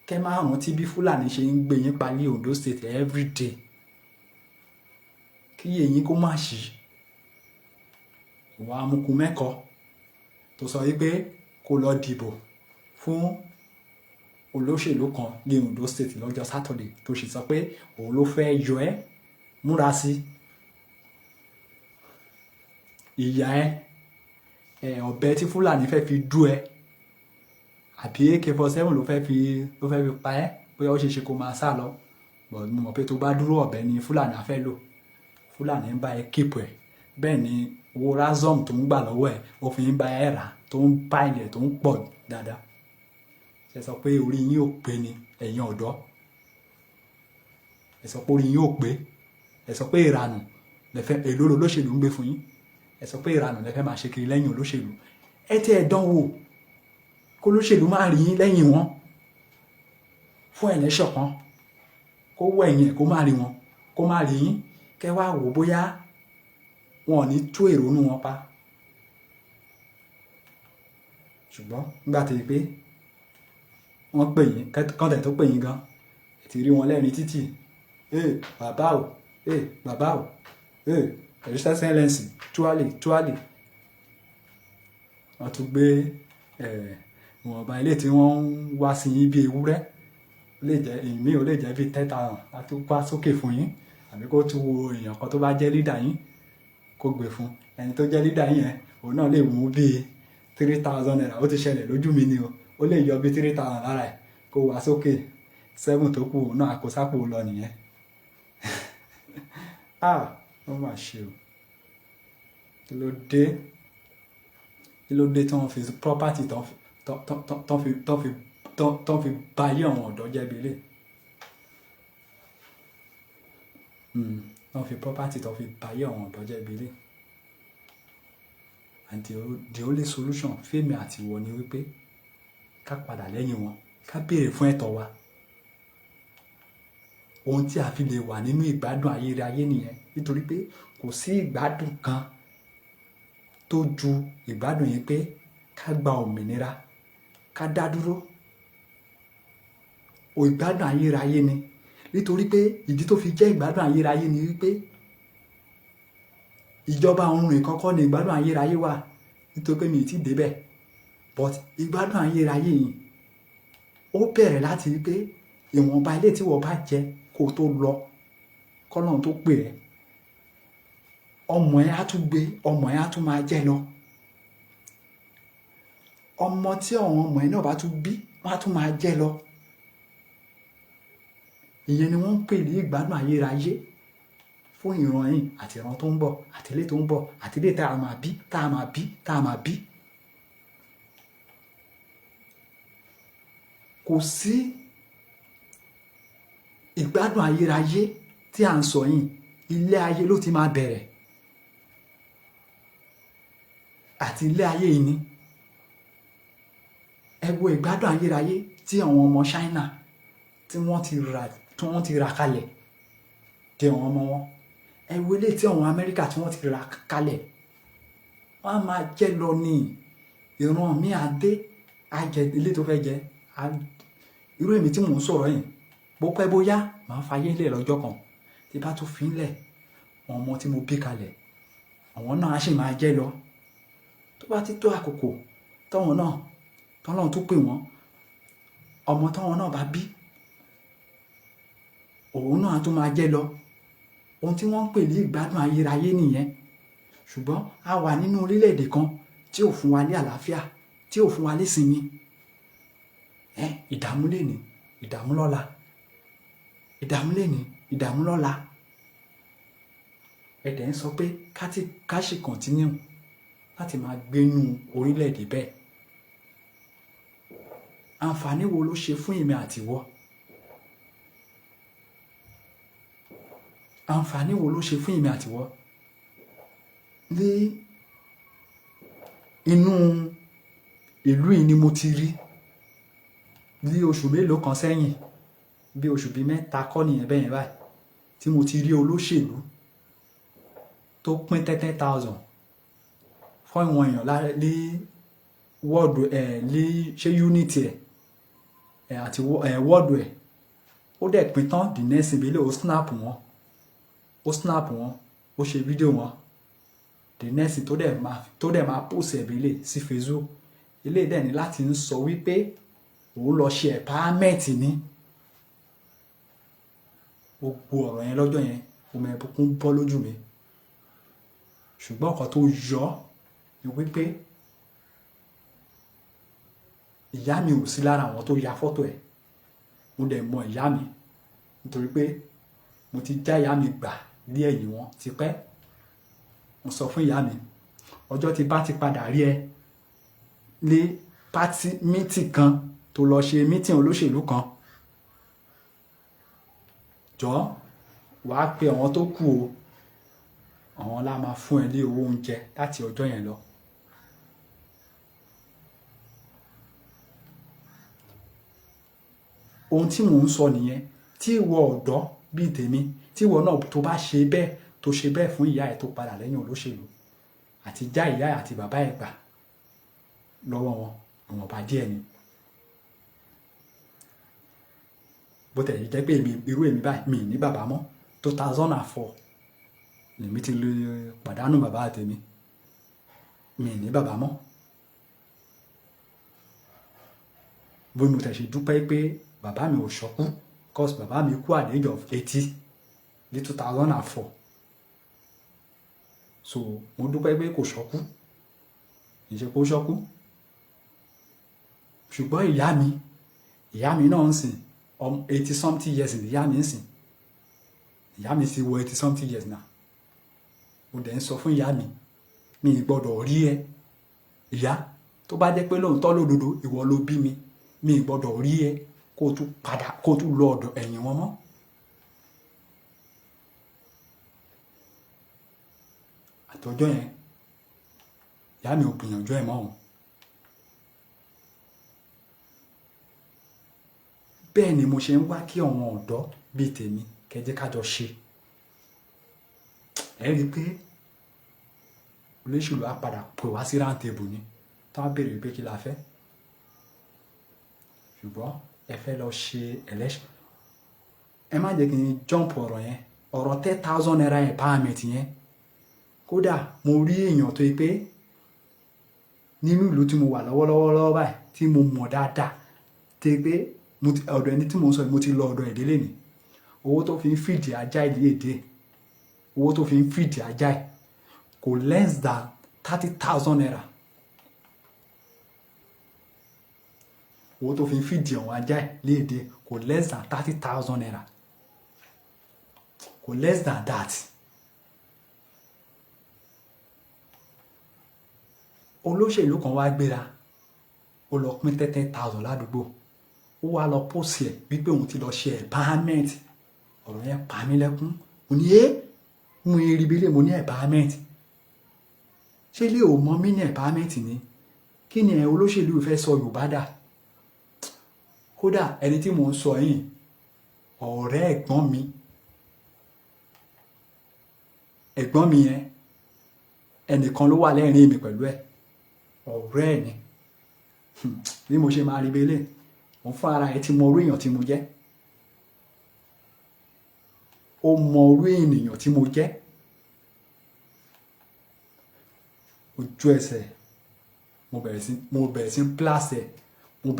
Kẹ́ máa rántí bí Fúlàní ṣe ń gbé yín pa ní Ondo State everyday, kí èyí kó má ṣí. Ìwà amukú mẹ́kọ tó sọ wípé kó lọ dìbò fún olóṣèlú kan ní Ondo State lọ́jọ́ Saturday tó sì sọ pé òun ló fẹ́ yọ ẹ́, múra sí ìyá ọ̀bẹ tí Fúlàní fẹ́ fi dú ẹ àbí AK-47 ló fẹ́ fi pa ẹ́, bóyá ó ṣe ṣe kó máa sá lọ. But mo mọ̀ pé tó bá dúró ọ̀bẹ ni Fúlàní á fẹ́ lò. Fúlàní ń bá ẹ kíìpù ẹ̀, bẹ́ẹ̀ ni owó ransom tó ń gbà lọ́wọ́ ẹ̀ ó fi ń bá ẹ rà, tó ń pàìlì ẹ̀ tó ń pọ̀ dáadáa. Ẹ sọ pé orí yín ò pé ni ẹ̀yin ọ̀dọ́, ẹ sọ pé orí yín ò pé, ẹ sọ pé ìranù lẹ́fẹ́ èlò olóṣèlú ń gbé fún yín, ẹ sọ pé ìranù lẹ́fẹ́ máa ṣe kiri lẹ́yìn olóṣèlú. Ẹ tí ẹ dánwò kó olóṣèlú máa rí yín lẹ́yìn wọn fún election kan, kó wọ ẹ̀yìn ẹ̀ kó má rí wọn, kó má rí yín, kẹ́ wá wò bóyá wọn ò ní tú èrònú wọn pa. Ṣùgbọ́n nígbà tí pé wọ́n pè yín kọ́ńtẹ̀ tó pè yín gan, ẹ ti rí wọn lẹ́rìn títì, bàbá o, bàbá o, Excellency túwálè. Wọ́n tún gbé ìwọ̀nba ilé tí wọ́n ń wá sí yín bí ewúrẹ́, ìmí ò lè jẹ́ bí 10,000 láti wá sókè fún yín, àbí kó tún wo èèyàn kan tó bá jẹ́ leader yín kó gbé fún ẹni tó jẹ́ leader yín yẹn, òun náà lè mú bí 3,000 naira. Ó ti ṣẹlẹ̀ lójú mi ni o, ó lè yọ bí 3,000 lára ẹ̀ kó wá sókè, 7 tó kù náà àkósápò lọ nìyẹn. Wọ́n máa ṣe o. Kí ló dé tí wọ́n fi property tán fi báyé àwọn ọ̀dọ́ jẹ́ bí ilé. Wọ́n fi property tán fi báyé àwọn ọ̀dọ́ jẹ́ bí ilé. And the only solution fẹ́mi àti ìwọ ni wípé ká padà lẹ́yìn wọn ká béèrè fún ẹ̀tọ́ wa. Ohun tí a fi lè wà nínú ìgbádùn ayérayé nìyẹn, nítorí pé kò sí ìgbádùn kan tó ju ìgbádùn yìí pé ká gba òmìnira, ká dá dúró. Ìgbádùn ayérayé ni, nítorí pé ìdí tó fi jẹ́ ìgbádùn ayérayé ni wípé ìjọba ọ̀run nìkan kọ́ ni ìgbádùn ayérayé wà, nítorí pé mi ì tí débẹ̀. But ìgbádùn ayérayé yìí ó bẹ̀rẹ̀ láti wípé ìwọ̀nba ilé tí wọ́n bá jẹ kó tó lọ kọ́lọ́run tó pè ẹ́, ọmọ ẹ á tún gbé, ọmọ ẹ á tún máa jẹ lọ. Ọmọ tí àwọn ọmọ ẹ náà bá tún bí wọ́n á tún máa jẹ lọ. Ìyẹn ni wọ́n ń pè ní ìgbádùn ayérayé fún ìran yìí àti ìran tó ń bọ̀ àti ilé tó ń bọ̀ àti ilé tá a máa bí tá a máa bí tá a máa bí. Kò sí ìgbádùn ayérayé tí à ń sọ yìí, ilé ayé ló ti máa bẹ̀rẹ̀ àti ilé ayé yìí ni. Ẹ wo ìgbádùn ayérayé tí àwọn ọmọ China tí wọ́n ti rà kalẹ̀ dé àwọn ọmọ wọn. Ẹ wo ilé tí àwọn Amẹ́ríkà tí wọ́n ti rà kalẹ̀, wọ́n á máa jẹ́ lọ ní ìran mi àdé àjẹ ilé tó fẹ́ jẹ. Irú èmi tí mò ń sọ̀rọ̀ yìí, bó pẹ́ bóyá màá fayé lẹ̀ lọ́jọ́ kan, tí bá tún fi ń lẹ̀ àwọn ọmọ tí mo bí kalẹ̀, àwọn náà á sì máa jẹ́ lọ. Tó bá ti tó àkókò tọ́wọ́n náà tọ́lọ́run tó pè wọ́n, ọmọ tọ́wọ́n náà bá bí, òun náà á tún máa jẹ́ lọ. Ohun tí wọ́n ń pè ní ìgbádùn ayérayé nìyẹn. Ṣùgbọ́n a wà nínú orílẹ̀-èdè kan tí ò fún wa ní àlàáfíà, tí ò fún wa ní ìsinmi. Ìdààmú lè ní, ìdààmú lọ́la, ìdààmú lè ní, ìdààmú lọ́la. Ẹ̀dẹ̀ ń sọ pé ká sì continue láti máa gbé nínú orílẹ̀-èdè bẹ́ẹ̀. Àǹfààní wo ló ṣe fún èmi àtiwọ́? Àǹfààní wo ló ṣe fún èmi àtiwọ́? Ní inú ìlú yìí ni mo ti rí ní oṣù mélòó kan sẹ́yìn, bí oṣù bíi mẹ́ta kọ́ nìyẹn bẹ́yẹn báyìí, tí mo ti rí olóṣèlú tó pín 30,000 fún ìwọ̀n èèyàn ní wọ́ọ̀dù ní ṣé unity àti wọ́ọ̀dù ẹ̀. Ó dẹ̀ pín tán the next ìbílẹ̀ ó snap wọn, ó ṣe fídíò wọn. The next tó dẹ̀ máa post ìbílẹ̀ sí Facebook. Ilé dẹ̀ ní láti ń sọ wípé òun lọ ṣe empowerment ní. Gbogbo ọ̀rọ̀ yẹn lọ́jọ́ yẹn omi ẹ̀bùkún bọ́ lójú mi. Ṣùgbọ́n ọ̀kan tó yọ ni wípé ìyá mi ò sí lára àwọn tó ya fọ́tò ẹ̀. Mo dẹ̀ mọ ìyá mi nítorí pé mo ti já ìyá mi gbà ní ẹ̀yìn wọn tipẹ́. Mo sọ fún ìyá mi, ọjọ́ tí bá ti padà rí ẹ ní pátí mítì kan tó lọ ṣe mítì olóṣèlú kan, jọ̀ọ́ wàá pe àwọn tó kù o, àwọn la máa fún ẹ ní owó oúnjẹ láti ọjọ́ yẹn lọ. Ohun tí mò ń sọ nìyẹn. Tí ìwọ ọ̀dọ́ bíi tèmi, tí ìwọ náà tó bá ṣe bẹ́ẹ̀, tó ṣe bẹ́ẹ̀ fún ìyá ẹ̀ tó padà lẹ́yìn olóṣèlú àti já ìyá ẹ̀ àti bàbá ẹ̀ gbà lọ́wọ́ wọn, ìwọ̀nba díẹ̀ ni. Bó tẹ̀ yìí jẹ́ pé irú èmi báyìí mi ní bàbá mọ́. 2004 lèmi ti lè pàdánù bàbá tèmi. Mi ní bàbá mọ́. Bó mo tẹ̀ ṣe dúpẹ́ pé bàbá mi ò ṣọkú, cause bàbá mi kú at the age of 80 ní 2004. So mo dúpẹ́ pé kò ṣọkú, ìṣe kó ṣọkú. Ṣùgbọ́n ìyá mi náà ń sìn 80 something years ní ìyá mi ń sìn. Ìyá mi ti wọ 80 something years náà. Mo dẹ̀ ń sọ fún ìyá mi ì gbọ́dọ̀ rí ẹ. Ìyá tó bá jẹ́ pé lóòótọ́ lódodo ìwọ ló bí mi ì gbọ́dọ̀ rí ẹ kó tún lọ ọ̀dọ̀ ẹ̀yìn wọn mọ́. Àtọjọ́ yẹn ìyá mi ò gbìyànjú ẹ̀ mọ́ o. bẹ́ẹ̀ ni mo ṣe ń wá kí àwọn ọ̀dọ́ bíi tèmi kẹjẹ́ ká jọ ṣe. Ẹ rí i pé olóṣèlú á padà pè wá sí round table ni tó wá béèrè pé kí la fẹ́, ṣùgbọ́n ẹ fẹ́ lọ ṣe election. Ẹ má jẹ́ kí n jump ọ̀rọ̀ yẹn, ọ̀rọ̀ 10,000 naira empowerment yẹn, kódà mo rí èèyàn tó yẹ pé nínú ìlú tí mo wà lọ́wọ́lọ́wọ́ báyìí tí mo mọ̀ dáadáa tí pé ọ̀dọ̀ ẹni tí mo ń sọ mo ti lọ ọ̀dọ̀ ìdílé ni, owó tó fi ń fìdí ajá ilé èdè, owó tó fi ń fìdí ajá ẹ̀ kò less than 30,000 naira. Owó tó fi ń fìdí àwọn ajá ẹ̀ léde kò less than 30,000 naira, kò less than that. Olóṣèlú kan wá gbéra, ó lọ pín 10,000 ládùúgbò, ó wá lọ pósì ẹ̀ wípé òun ti lọ ṣe empowerment. Ọ̀rọ̀ yẹn pa mí lẹ́kún. Mo ní mo rí bílẹ̀, mo ní empowerment. Ṣé ilé ò mọ mí ní empowerment ni? Kí ni olóṣèlú fẹ́ sọ Yorùbá dà? Kódà ẹni tí mò ń sọ yìí, ọ̀rẹ́ ẹ̀gbọ́n mi yẹn, ẹnìkan ló wà lẹ́rìn mi pẹ̀lú ẹ̀, ọ̀rẹ́ ẹ̀ ni. Bí mo ṣe máa rí bílẹ̀, òun fún ara ẹ̀ tí mo rí èèyàn tí mo jẹ́, ó mọ orí ènìyàn tí mo jẹ́. Ojú ẹsẹ̀ mo bẹ̀rẹ̀ sí pláṣẹ̀, mo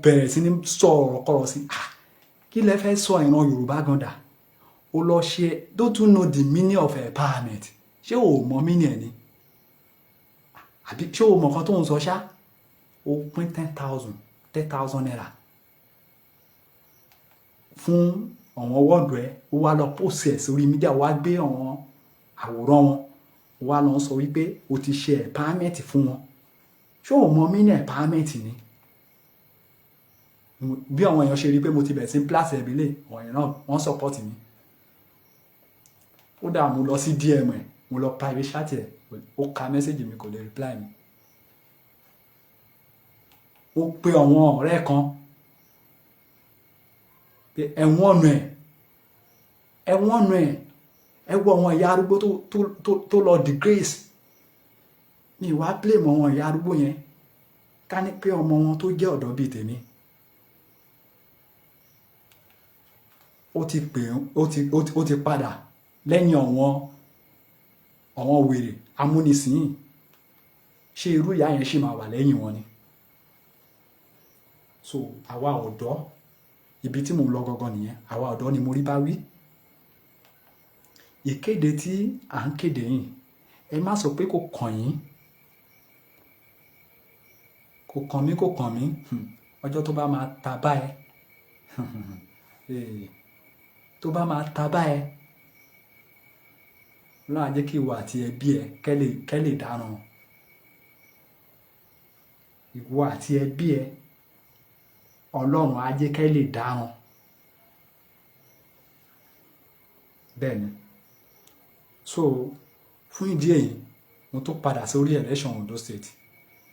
bẹ̀rẹ̀ sí ní sọ̀rọ̀ kọ̀rọ̀ sí. Kí lẹ fẹ́ sọ ìran Yorùbá gan dà? Ó lọ ṣe, don't you know the meaning of empowerment? Ṣé o mọ meaning ẹ̀ ni? Àbí ṣé o mọ nǹkan tó ń sọ ṣá? Ó pín 10,000 naira fún àwọn wọ́ọ̀dù ẹ̀, ó wá lọ post ẹ̀ sórí mídíà, wá gbé àwọn àwòrán wọn, wá lọ sọ wípé o ti ṣe empowerment fún wọn. Ṣé o mọ meaning empowerment ni? Bí àwọn èèyàn ṣe rí pé mo ti bẹ̀rẹ̀ sí pláṣẹ̀ ìbílẹ̀, àwọn èèyàn náà wọ́n support mi. Ó dà, mo lọ sí DM ẹ̀, mo lọ private chat ẹ̀, ó ka message mi kò lè reply mi. Ó pe àwọn ọ̀rẹ́ kan pé ẹ̀wọ̀n ẹ̀, ẹ wo àwọn ìyá arúgbó tó lọ disgrace. Mi wá blame àwọn ìyá arúgbó yẹn, ká ní pé ọmọ wọn tó jẹ́ ọ̀dọ́ bíi tèmi, ó ti padà lẹ́yìn àwọn wèrè amúnisìn. Ṣé irú ìyá yẹn ṣì máa wà lẹ́yìn wọn ni? So àwa ọ̀dọ́, ibi tí mò ń lọ gangan nìyẹn, àwa ọ̀dọ́ ni mo rí bá wí. Ìkéde tí à ń kéde yìí, ẹ má sọ pé kò kàn yín, kò kàn mí. Ọjọ́ tó bá máa ta bá ẹ, tó bá máa ta bá ẹ, Ọlọ́run á jẹ́ kí ìwọ àti ẹbí ẹ kẹ́ lè dáràn. Ìwọ àti ẹbí ẹ, Ọlọ́run á jẹ́ kẹ́ lè dáràn. Bẹ́ẹ̀ ni. So fún ìdí èyí, mo tó padà sórí election Ondo State.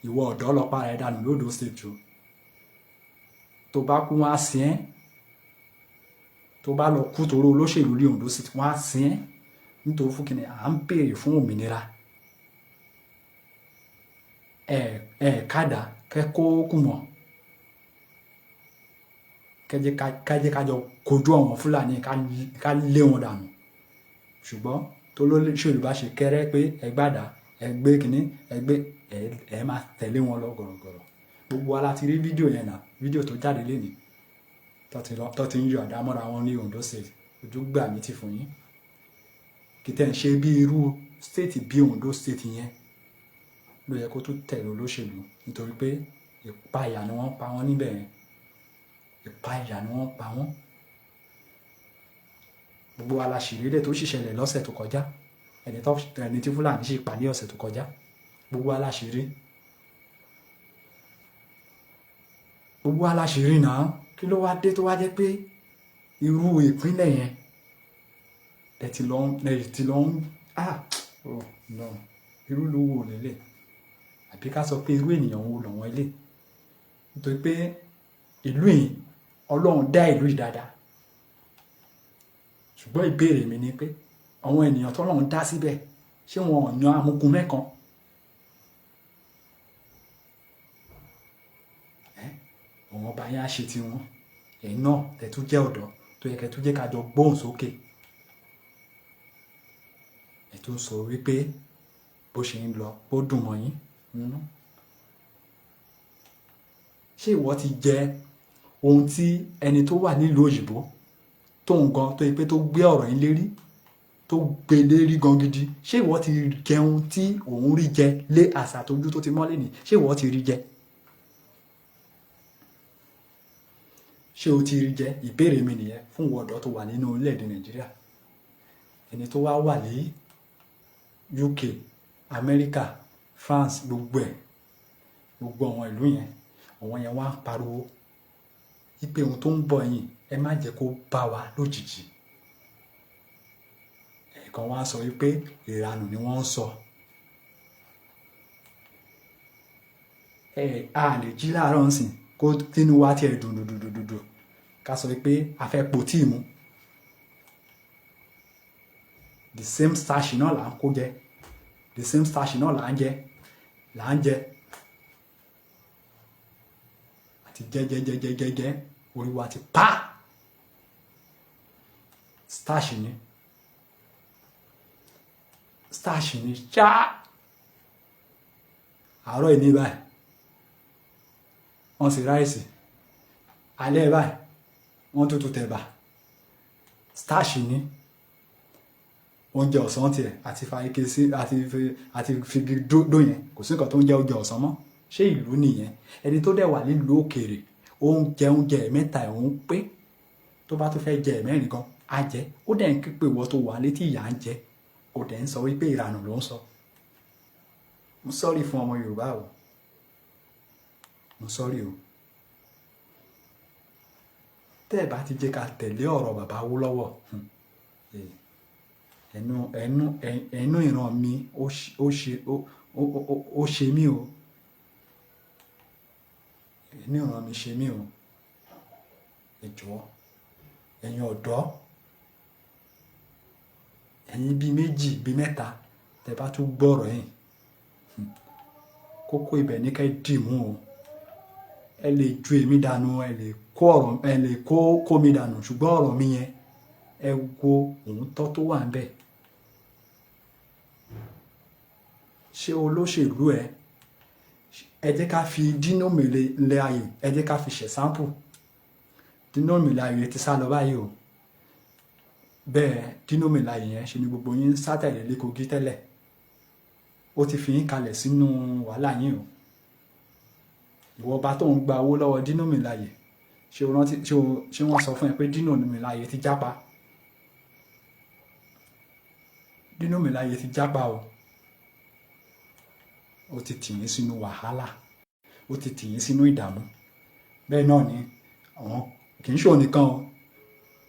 Ìwọ ọ̀dọ́ lọ para ẹ dànù l'Ondo State o. Tó bá kú wọ́n á sin ẹ́. Tó bá lọ kú torí olóṣèlú ní Ondo State, wọ́n á sin ẹ́. Nítorí fún kíni à ń béèrè fún òmìnira. Kádà kẹ́ kó kù mọ́. Kẹ́jẹ́ ká jọ kojú àwọn Fúlàní ká lé wọn dànù. Ṣùgbọ́n tó lóṣèlú bá ṣe kẹ́rẹ́ pé ẹ gbàdá, ẹ gbé kíní, ẹ máa tẹ̀lé wọn lọ gọ̀rọ̀gọ̀rọ̀. Gbogbo wa láti rí fídíò yẹn náà, fídíò tó jáde lénìí, tó ti ń yọ àdámọ́ra wọn ní Ondo State. Ojú gbà mí ti fún yín. Kí tẹ́ ń ṣe bí irú state bí Ondo State yẹn ló yẹ kó tún tẹ̀lé olóṣèlú, nítorí pé ìpayà ni wọ́n pa wọ́n níbẹ̀ yẹn. Ìpayà ni wọ́n pa wọ́n. Gbogbo wa la ṣì rí ilé tó ṣìṣẹlẹ̀ lọ́sẹ̀ tó kọjá, ẹni tí Fúlàní ṣì pa ní ọ̀sẹ̀ tó kọjá. Gbogbo wa la ṣì rí. Gbogbo wa la ṣì rí náà. Kí ló wá dé tó wá jẹ́ pé irú ìpínlẹ̀ yẹn ẹ ti lọ ń oh no, irú ló wò lélẹ̀. Àbí ká sọ pé irú ènìyàn wo lọ́wọ́ ilé. Nítorí pé ìlú yìí Ọlọ́run dá ìlú yìí dáadáa ṣùgbọ́n ìbéèrè mi ni pé àwọn ènìyàn tọ́lọ́run dá síbẹ̀ ṣé wọn ò yan amukun mẹ́kan? àwọn ọba yẹn á ṣe tiwọn, ẹ̀yin náà tẹ̀ tún jẹ́ ọ̀dọ́ tó yẹ kẹ́ tún jẹ́ ká jọ gbóhùn sókè. ẹ̀ tún sọ wípé bó ṣe ń lọ bó dùn mọ́ yín nínú. ṣé ìwọ ti jẹ ohun tí ẹni tó wà nílùú òyìnbó tó ń gan tó yẹ pé tó gbé ọ̀rọ̀ yín lérí tó gbé lérí gan gidi, ṣé ìwọ ti jẹun tí òun rí jẹ lé àṣà tójú tó ti mọ́lé ní, ṣé ìwọ ti rí jẹ? ṣé o ti rí jẹ? ìbéèrè mi nìyẹn fún ọ̀dọ́ tó wà nínú orílẹ̀-èdè Nàìjíríà, ẹni tó wà ní UK, Amẹ́ríkà, France, gbogbo àwọn ìlú yẹn, àwọn yẹn wá ń pariwo wípé ohun tó ń bọ̀ yìí ẹ má jẹ́ kó bá wa lójijì. ẹ̀ẹ̀kan wá sọ wípé ìranù ni wọ́n ń sọ. a lè jí láàárọ̀ nsìn kó tínú wa tiẹ̀ dùdùdùdùdù ká sọ wípé a fẹ́ po tíì mu. the same starch náà là ń kó jẹ, the same starch náà là ń jẹ àti jẹjẹjẹjẹjẹ orí wa ti pa. starch ni ṣá. àárọ̀ ìní báyìí wọ́n sì ráìsì, alẹ́ báyìí wọ́n tútù tẹ̀bà. starch ni oúnjẹ ọ̀sán tiẹ̀ àti fàáké sí àti figi dó yẹn kò sí nǹkan tó ń jẹ́ oúnjẹ ọ̀sán mọ́. ṣé ìlú nìyẹn? ẹni tó dẹ̀ wà nílùú òkèèrè oúnjẹ ẹ̀mẹ́ta ẹ̀hún pé tó bá tó fẹ́ jẹ ẹ̀mẹ́rin gan á jẹ. ó dẹ̀ ń ké pé ìwọ tó wà létí ìyá ń jẹ kò dẹ̀ ń sọ wípé ìranù ló ń sọ. mo sọ́rí fún ọmọ Yorùbá o, mo sọ́rí o. tẹ́ ẹ̀ bá ti jẹ́ ká tẹ̀lé ọ̀rọ̀ bàbá Awólọ́wọ̀, ẹnu ìran mi ó ṣe mí o. ẹnu ìran mi ṣe mí o. ẹ jọ̀ọ́ ẹ̀yin ọ̀dọ́, ẹ̀yin bíi méjì bíi mẹ́ta tẹ́ bá tún gbọ́rọ̀ yìí, kókó ibẹ̀ ní ká dì mú o. ẹ lè ju èmi dànù, ẹ lè kó mi dànù, ṣùgbọ́n ọ̀rọ̀ mi yẹn ẹ wo òótọ́ tó wà níbẹ̀. ṣé olóṣèlú ẹ jẹ́ ká fi Dino Melaye ẹ jẹ́ ká fi ṣe sample. Dino Melaye ti sá lọ báyìí o. bẹ́ẹ̀ Dino Melaye yẹn ṣe ni gbogbo yín sátẹ̀lẹ̀ lé Kogi tẹ́lẹ̀. ó ti fi yín kalẹ̀ sínú wàhálà yín o. ìwọ ọba tó ń gba owó lọ́wọ́ Dino Melaye, ṣé wọ́n sọ fún ẹ pé Dino Melaye ti jápa? Dino Melaye ti jápa o. ó ti tì yín sínú wàhálà, ó ti tì yín sínú ìdààmú. bẹ́ẹ̀ náà ni àwọn kì í ṣòro nìkan o.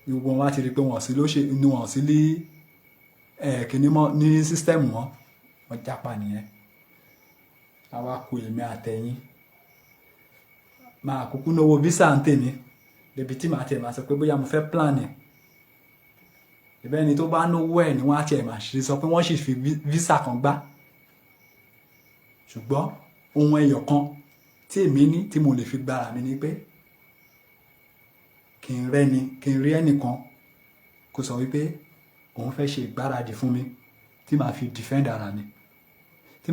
gbogbo wọn wá ti rí i pé wọ́n sí lé kíní mọ́ ní sísítẹ́ẹ̀mù wọn, wọ́n jápa nìyẹn. àwa kú èmi àtẹ̀yìn máa kúkú náwó visa ń tèmi débi tí màá tiẹ̀ máa sọ pé bóyá mo fẹ́ plan ẹ̀. ìbẹ́ni tó bá náwó ẹ̀ ni wọ́n á tiẹ̀ máa ṣe sọ pé wọ́n sì fi visa kan gbá. ṣùgbọ́n ohun ẹyọ kan tí èmi ní tí mo lè fi gbára mi ni pé kí n rí ẹnìkan kó sọ wípé òun fẹ́ ṣe ìgbáradì fún mi tí màá fi defend ara mi, tí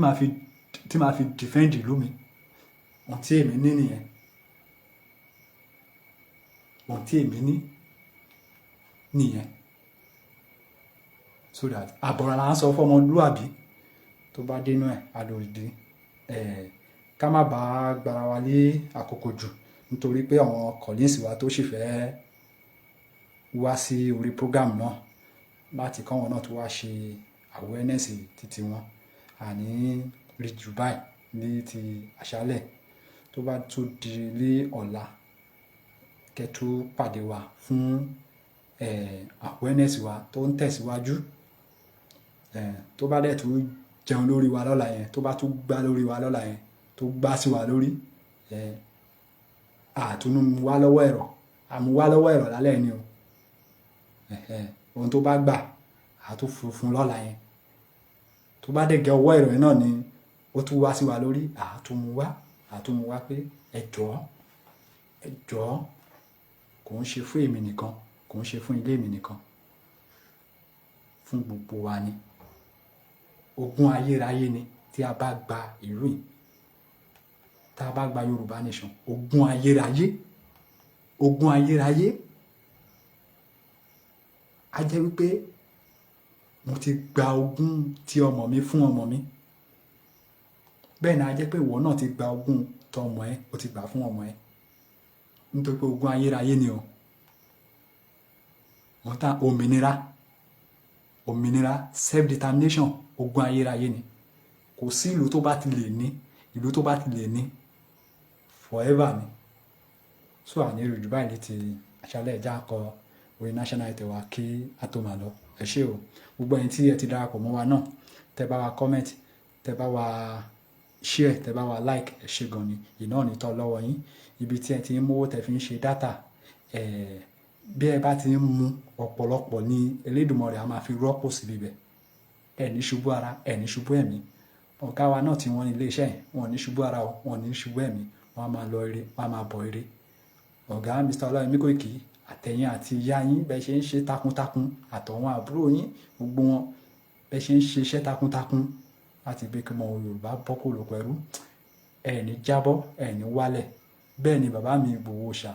màá fi defend ìlú mi. ohun tí èmi ní nìyẹn. ohun tí èmi ní nìyẹn. so that àbọ̀rọ̀ là ń sọ fọmọlúàbí tó bá dénú ẹ̀ àlòdì. ká má bàa gbára wa lé àkókò jù nítorí pé àwọn kọ̀líǹsì wa tó sì fẹ́ wá sí orí program náà láti kọ́ wọn náà tó wá ṣe awareness títí wọn. àní rí jù báyìí ní ti àṣálẹ̀. tó bá tún di lé ọ̀la kẹ́tù pàdé wa fún awareness wa tó ń tẹ̀síwájú. tó bá dẹ̀ tún jẹun lórí wa lọ́la yẹn, tó bá tún gbá lórí wa lọ́la yẹn, tó gbá sí wa lórí, àtúnú wa lọ́wọ́ ẹ̀rọ àmúwá lọ́wọ́ ẹ̀rọ lálẹ́ ni o ohun tó bá gbà á tún fún lọ́la yẹn tó bá dẹ̀ gẹ ọwọ́ ẹ̀rọ yẹn náà ni ó tún wá sí wa lórí àtúnmú wá pé ẹ jọ̀ọ́ kò ń ṣe fún èmi nìkan kò ń ṣe fún ilé mi nìkan fún gbogbo wa ni ogún ayérayé ni tí a bá gba ìlú yìí tá a bá gba Yorùbá nation ogún ayérayé a jẹ́ wípé mo ti gba ogún ti ọmọ mi fún ọmọ mi bẹ́ẹ̀ ni a jẹ́ pé ìwọ náà ti gba ogún tọmọ ẹ o ti gbà fún ọmọ ẹ nítorí pé ogún ayérayé ni o wọ́n ta òmìnira self-determination ogún ayérayé ni kò sí ìlú tó bá ti lè ní forever ni so àní ìrìjú báyìí létí àṣálẹ́ ẹ̀já kọ orí national item wa kí a tó máa lọ ẹ ṣé o gbogbo ẹ̀yin tí ẹ ti darapọ̀ mọ́ wa náà tẹ bá wa comment tẹ bá wa share tẹ bá wa like ẹ ṣé gan ni iná ò ní tọ́ lọ́wọ́ yín ibi tí ẹ ti ń mówó tẹ fi ń ṣe data bí ẹ bá ti ń mu ọ̀pọ̀lọpọ̀ ní Elédùmarè a máa fi rọ́pò síbi bẹ̀ ẹ ní ṣubú ara ẹ ní ṣubú ẹ̀mí ọ̀gá wa náà tí wọ́n ní iléeṣẹ́ yẹn wọ́n ní ṣubú ara wọ́n ní ṣubú ẹ̀mí wọ́n á máa lọ ire wọ́n á máa bọ̀ ire ọ̀gá Mr. Ọláyẹmí Kóìkì àtẹ̀yìn àti ìyá yín bẹ́ẹ̀ ṣe ń ṣe takuntakun àtọ̀wọn àbúrò yín gbogbo wọn bẹ́ẹ̀ ṣe ń ṣe iṣẹ́ takuntakun láti gbé kí ọmọ Yorùbá bọ́ kó lóko ẹrú ẹ̀ ní jábọ́ ẹ̀ ní wálẹ̀ bẹ́ẹ̀ ni bàbá mi Ìgbòho Òòṣà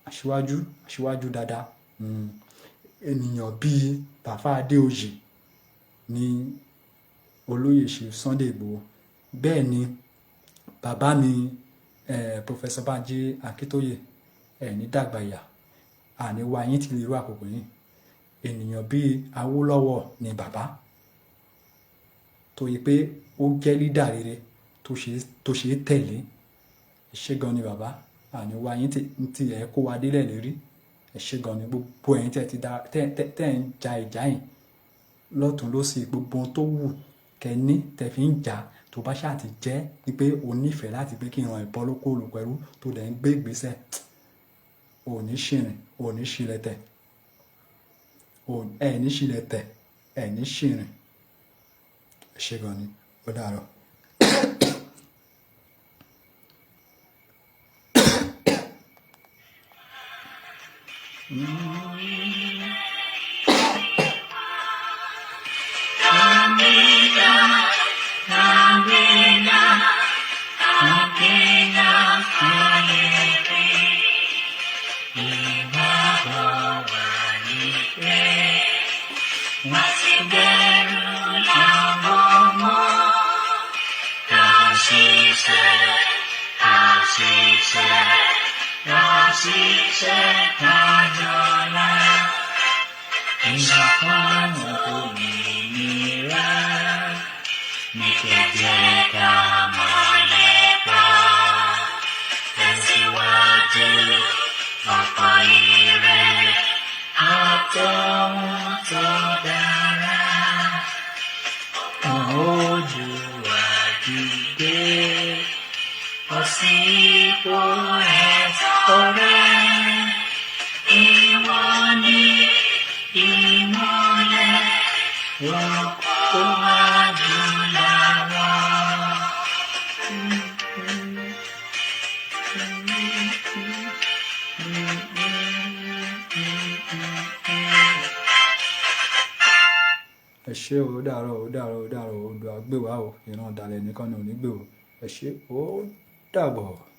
aṣíwájú dáadáa ènìyàn bíi Bàfá Adéoyè ní olóyè ṣe Sunday Ìgbòho bẹ́ẹ̀ ni bàbá mi Professor Banji Akíntóyè ẹ̀ ní dàgbà ìyà àní wá yín ti lè rú àkókò yín ènìyàn bíi Awólọ́wọ̀ ni bàbá tó yẹ pé ó jẹ́ lídà rere tó ṣe é tẹ̀lé ẹ ṣé gan ni bàbá àní wá yín ti ẹ̀ kó wa délẹ̀ lérí ẹ ṣé gan ni gbogbo ẹ̀yin tẹ́ ń ja ìjà yìí lọ́tún lósì gbogbo ohun tó wù kẹ́ni tẹ́ fi ń jà tó bá ṣáà ti jẹ́ wípé o nífẹ̀ẹ́ láti pé kí ìran ìbọn lóko olùpẹ̀rú tó dẹ̀ ń gbé ìgbésẹ̀ ò ní ṣìrìn ò ní ṣìlẹ̀tẹ̀ ẹ̀ ní ṣìlẹ̀tẹ̀ ẹ̀ ní ṣìrìn ẹ ṣé gan ni ó dàárọ̀. ẹ ṣé o dàárọ̀ odò àgbèwà o ìran ọ̀dàlẹ̀ nìkan ni ò ní gbè o ẹ ṣé ó dàbọ̀.